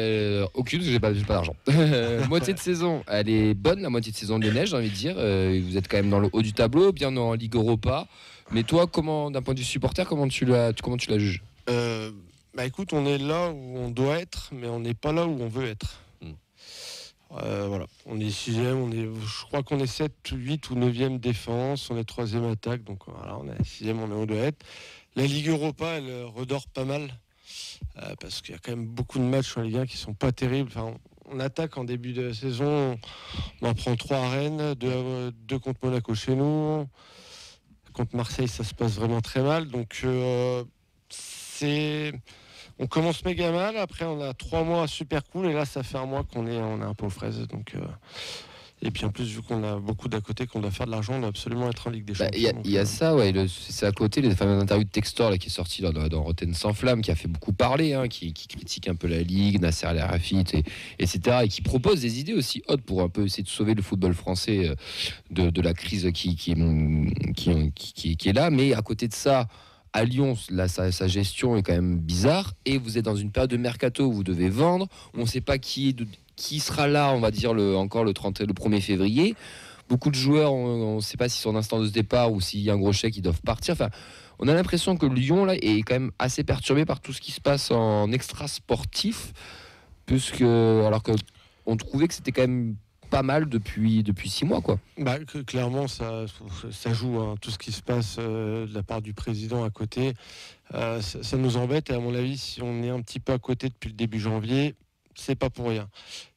aucune, parce que j'ai pas d'argent. Moitié de saison, elle est bonne, la moitié de saison des neiges, j'ai envie de dire. Vous êtes quand même dans le haut du tableau, bien en Ligue Europa. Mais toi, d'un point de vue supporter, comment tu la juges? Écoute, on est là où on doit être, mais on n'est pas là où on veut être. Voilà, on est 6e, je crois qu'on est 7, 8 ou 9e défense, on est 3e attaque, donc voilà, on est 6e, on est où on doit être. La Ligue Europa, elle redort pas mal. Parce qu'il y a quand même beaucoup de matchs en Ligue 1 qui sont pas terribles. Enfin, on attaque en début de saison, on en prend 3 à Rennes, 2 contre Monaco chez nous. Contre Marseille, ça se passe vraiment très mal. Donc, on commence méga mal. Après, on a 3 mois super cool. Et là, ça fait un mois qu'on est un peu aux fraises. Donc, et puis en plus, vu qu'on a beaucoup d'à côté, qu'on doit faire de l'argent, on doit absolument être en Ligue des Champions. Il y a ça, ouais. C'est à côté, les fameuses interviews de Textor là, qui est sorti dans Rotten sans flamme, qui a fait beaucoup parler, hein, qui critique un peu la Ligue, Nasser El Khelaifi, etc. Et qui propose des idées aussi hautes pour un peu essayer de sauver le football français de la crise qui est là. Mais à côté de ça, à Lyon, là, sa gestion est quand même bizarre. Et vous êtes dans une période de mercato où vous devez vendre. On ne sait pas qui sera là, on va dire, le 1er février. Beaucoup de joueurs, on ne sait pas s'ils sont en instance de départ ou s'il y a un gros chèque, ils doivent partir. Enfin, on a l'impression que Lyon là, est quand même assez perturbé par tout ce qui se passe en extra-sportif. Alors qu'on trouvait que c'était quand même pas mal depuis 6 mois, quoi. Clairement, ça joue, hein, tout ce qui se passe de la part du président à côté. Ça nous embête, et à mon avis, si on est un petit peu à côté depuis le début janvier, c'est pas pour rien.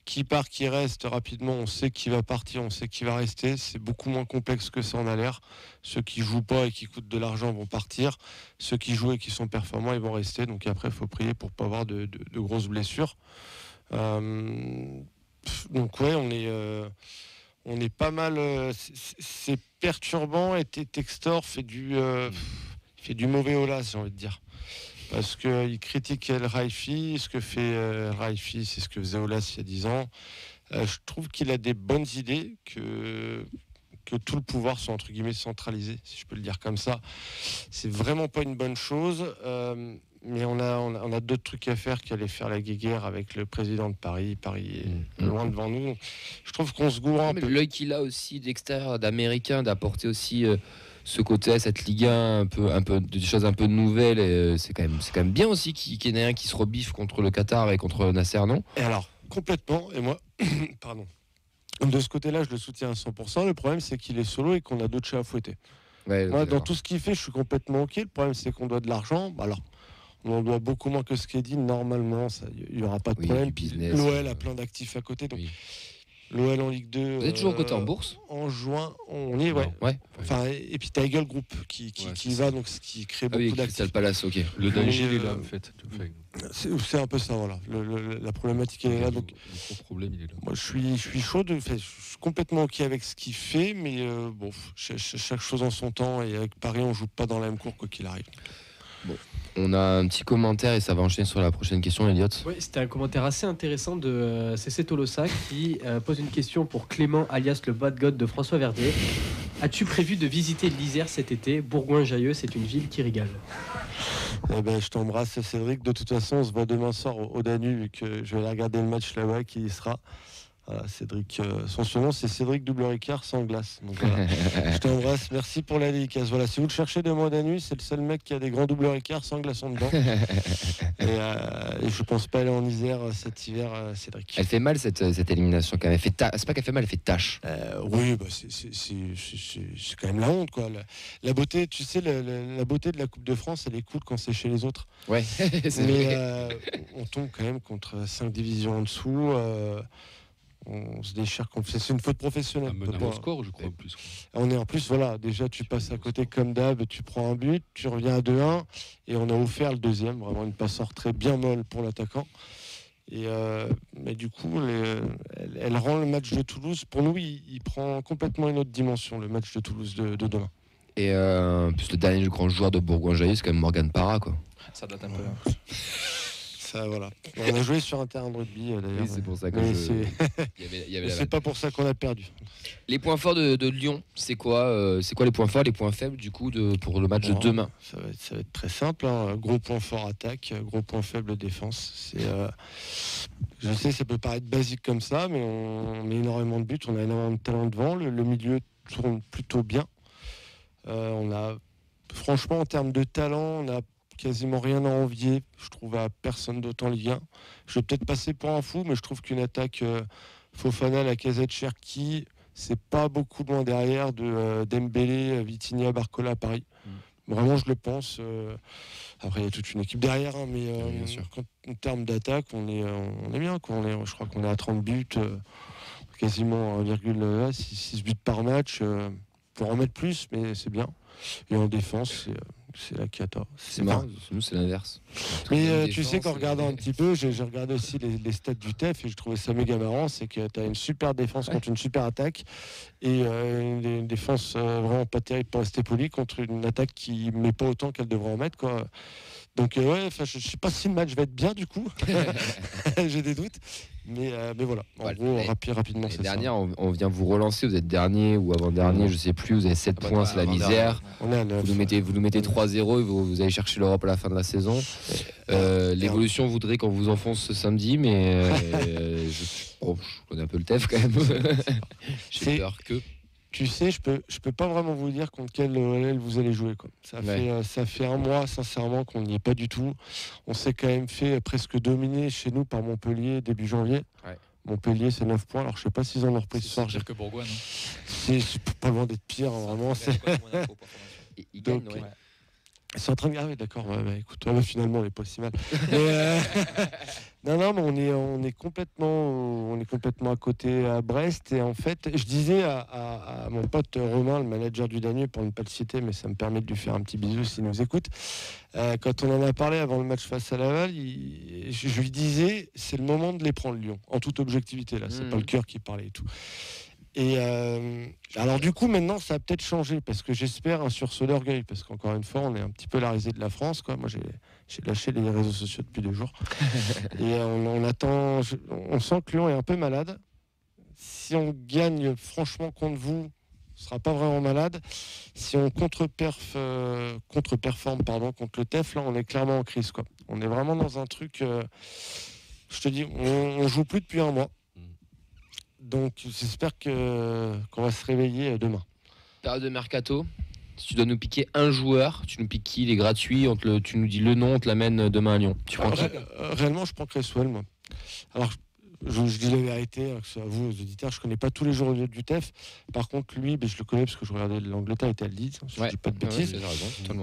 Qui part, qui reste rapidement, on sait qui va partir, on sait qui va rester. C'est beaucoup moins complexe que ça en a l'air. Ceux qui jouent pas et qui coûtent de l'argent vont partir. Est qui jouent et qui sont performants, ils vont rester. Donc après, il faut prier pour pas avoir de grosses blessures. Donc ouais, on est pas mal. C'est perturbant, et Textor fait du mauvais Olas, j'ai envie de dire. Parce qu'il critique El Khelaifi, ce que fait El Khelaifi, c'est ce que faisait Olas il y a 10 ans. Je trouve qu'il a des bonnes idées, que tout le pouvoir soit entre guillemets centralisé, si je peux le dire comme ça. C'est vraiment pas une bonne chose, mais on a d'autres trucs à faire qu'aller faire la guéguerre avec le président de Paris. Paris est loin devant nous. Je trouve qu'on se gourre un peu. L'œil qu'il a aussi d'extérieur, d'américain, d'apporter aussi ce côté à cette Ligue 1, un peu des choses un peu nouvelles, et c'est quand même bien aussi qu'il y en ait un qui se rebiffe contre le Qatar et contre Nasser, non? Et alors, complètement, et moi, pardon. De ce côté-là, je le soutiens à 100%. Le problème, c'est qu'il est solo et qu'on a d'autres chats à fouetter. Ouais, moi, dans tout ce qu'il fait, je suis complètement OK. Le problème, c'est qu'on doit de l'argent. Alors, on en doit beaucoup moins que ce qui est dit. Normalement, il n'y aura pas de problème. L'OL a plein d'actifs à côté. Donc, l'OL en Ligue 2. Vous êtes toujours coté en bourse? En juin, on y est, ouais. Enfin, et puis Tiger Group qui va, donc ce qui crée beaucoup d'actifs. C'est le Palace, ok. Le danger, il est là, en fait. C'est un peu ça, voilà. La problématique, elle est là. Donc, le problème, il est là. Moi, je suis chaud, je suis complètement OK avec ce qu'il fait, mais bon, chaque chose en son temps, et avec Paris, on joue pas dans la même cour, quoi qu'il arrive. Bon. On a un petit commentaire et ça va enchaîner sur la prochaine question, Elliot. Oui, c'était un commentaire assez intéressant de CC Tolosa qui pose une question pour Clément, alias le bad god de François Verdier. As-tu prévu de visiter l'Isère cet été? Bourgoin-Jallieu, c'est une ville qui régale. Je t'embrasse, Cédric. De toute façon, on se voit demain soir au Danube, vu que je vais aller regarder le match là-bas, qui y sera. Voilà, Cédric, son surnom c'est Cédric Double Ricard sans glace. Donc, voilà. Je t'embrasse, merci pour la dédicace. Voilà, si vous le cherchez de moi Danube, c'est le seul mec qui a des grands Double Ricard sans glaçons dedans. et je pense pas aller en Isère cet hiver, Cédric. Elle fait mal cette élimination quand même. C'est pas qu'elle fait mal, elle fait tâche. Oui, c'est quand même la honte, quoi. La beauté, tu sais, la beauté de la Coupe de France, elle est cool quand c'est chez les autres. Ouais. Mais on tombe quand même contre 5 divisions en dessous. On se déchire, c'est une faute professionnelle. Un score, je crois, en plus. On est en plus, voilà, déjà tu passes à côté comme d'hab, tu prends un but, tu reviens à 2-1, et on a offert le deuxième, vraiment une passe très bien molle pour l'attaquant. Mais du coup, elle rend le match de Toulouse, pour nous, il prend complètement une autre dimension, le match de Toulouse de demain. Et plus le dernier grand joueur de Bourgoin-Jallieu, c'est quand même Morgan Parra, quoi. Ça date un peu. Ça, voilà. On a joué sur un terrain de rugby, d'ailleurs. Oui, c'est pour ça que c'est pas pour ça qu'on a perdu. Les points forts de Lyon, c'est quoi les points forts, les points faibles du coup pour le match de demain? Ça va être très simple, hein. Gros point fort attaque, gros point faible défense. Je sais, ça peut paraître basique comme ça, mais on met énormément de buts, on a énormément de talent devant. Le milieu tourne plutôt bien. Franchement, en termes de talent, on a quasiment rien à envier, je trouve, à personne d'autre en Ligue 1. Je vais peut-être passer pour un fou, mais je trouve qu'une attaque Fofana, Lacazette, Cherki, c'est pas beaucoup loin derrière de Dembélé, Vitinha, Barcola à Paris. Vraiment, je le pense. Après, il y a toute une équipe derrière, hein, mais en termes d'attaque, on est bien. Quoi. Je crois qu'on est à 30 buts, quasiment 1,6 buts par match. Pour en mettre plus, mais c'est bien. Et en défense, c'est la cata. C'est marrant, nous c'est l'inverse. Mais tu sais qu'en regardant un petit peu, j'ai regardé aussi les stats du TEF et je trouvais ça méga marrant, c'est que tu as une super défense contre une super attaque et une défense vraiment pas terrible pour rester poli contre une attaque qui met pas autant qu'elle devrait en mettre, quoi. Donc je sais pas si le match va être bien du coup. J'ai des doutes. Mais voilà, en gros, rapidement, c'est ça. Dernière, on vient vous relancer, vous êtes dernier ou avant-dernier, je sais plus, vous avez 7 points, c'est la misère. On est à 9. Vous nous mettez 3-0 et vous allez chercher l'Europe à la fin de la saison. L'évolution voudrait qu'on vous enfonce ce samedi, mais je connais un peu le TEF quand même. J'ai peur que... Tu sais, je peux pas vraiment vous dire contre quel OL vous allez jouer, quoi. Ça fait un mois, sincèrement, qu'on n'y est pas du tout. On s'est quand même fait presque dominer chez nous par Montpellier début janvier. Ouais. Montpellier, c'est 9 points. Alors, je sais pas s'ils en ont repris ce soir. C'est pire que Bourgoin, non ? C'est pas loin d'être pire, hein, vraiment. Ils gagnent, ouais. C'est en train de garder, d'accord. Écoute, finalement, on n'est pas si mal. Non, mais on est complètement à côté à Brest. Et en fait, je disais à mon pote Romain, le manager du Danube, pour ne pas le citer, mais ça me permet de lui faire un petit bisou s'il nous écoute. Quand on en a parlé avant le match face à Laval, je lui disais, c'est le moment de les prendre Lyon, en toute objectivité. Là, c'est pas le cœur qui parlait et tout. Et alors du coup maintenant ça a peut-être changé parce que j'espère un sursaut d'orgueil parce qu'encore une fois on est un petit peu la risée de la France, quoi. Moi j'ai lâché les réseaux sociaux depuis 2 jours et on attend, on sent que Lyon est un peu malade. Si on gagne franchement contre vous, on sera pas vraiment malade. Si on contre-performe contre le TEF, là on est clairement en crise, quoi. On est vraiment dans un truc, je te dis, on joue plus depuis un mois. Donc j'espère qu'on va se réveiller demain. Période de mercato, si tu dois nous piquer un joueur, tu nous piques qui? Il est gratuit, tu nous dis le nom, on te l'amène demain à Lyon. Tu prends réellement, je prends Cresswell, moi. Alors, je dis la vérité, que à vous, aux auditeurs, je ne connais pas tous les joueurs du TEF. Par contre, lui, je le connais parce que je regardais l'Angleterre, il était à Leeds, si je ne dis pas de bêtises.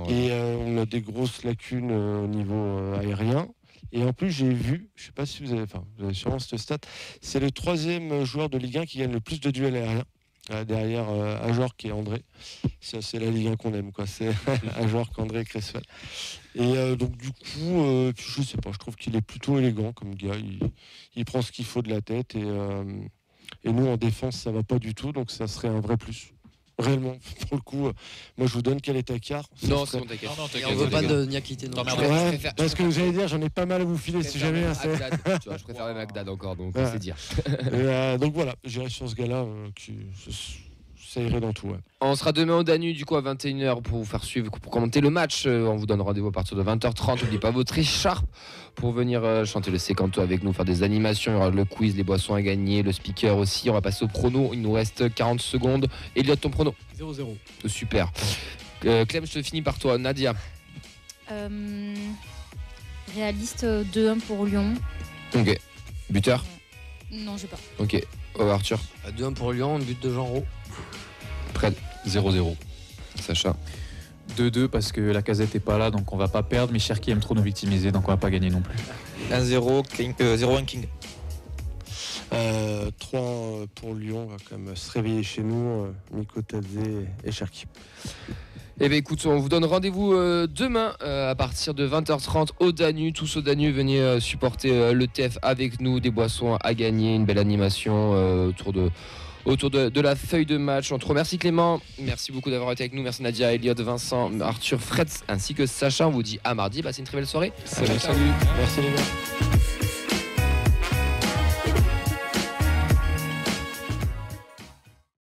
Et on a des grosses lacunes au niveau aérien. Et en plus, j'ai vu, je ne sais pas si vous avez sûrement cette stat, c'est le 3e joueur de Ligue 1 qui gagne le plus de duels aériens, derrière Ajorc et André. C'est la Ligue 1 qu'on aime, quoi. C'est Ajorc, André et Cresswell. Et donc du coup, je ne sais pas, je trouve qu'il est plutôt élégant comme gars. Il prend ce qu'il faut de la tête. Et nous, en défense, ça ne va pas du tout, donc ça serait un vrai plus. Réellement, pour le coup, moi je vous donne quel est ta carte. Non, c'est bon, ta carte. On veut pas de Niakité. Parce que vous allez dire, j'en ai pas mal à vous filer si jamais. Je préfère même Agdad encore, donc c'est dire. Donc voilà, j'irai sur ce gars-là, ça irait dans tout. Ouais. On sera demain au Danube, du coup, à 21h pour vous faire suivre, pour commenter le match. On vous donne rendez-vous à partir de 20h30. N'oubliez pas votre écharpe pour venir chanter le sécanto avec nous, faire des animations. Il y aura le quiz, les boissons à gagner, le speaker aussi. On va passer au prono. Il nous reste 40 secondes. Elliot, ton prono? 0-0. Super. Clem, je te finis par toi. Nadia? Réaliste 2-1 pour Lyon. Ok. Buteur? Non, je sais pas. Ok. Arthur? 2-1 pour Lyon, but de Jean Roux. Prêt? 0-0. Sacha? 2-2 parce que la Casette n'est pas là, donc on va pas perdre. Mais Cherki aime trop nous victimiser, donc on va pas gagner non plus. 1-0, 0-1 King. 3 pour Lyon, on va quand même se réveiller chez nous, Miko Tadze et Cherki. Eh bien écoute, on vous donne rendez-vous demain à partir de 20h30 au Danube. Tous au Danube, venez supporter le TEF avec nous, des boissons à gagner, une belle animation autour de la feuille de match. On te remercie Clément, merci beaucoup d'avoir été avec nous, merci Nadia, Elliot, Vincent, Arthur, Fred ainsi que Sacha. On vous dit à mardi, passez une très belle soirée. Salut. Merci les gars.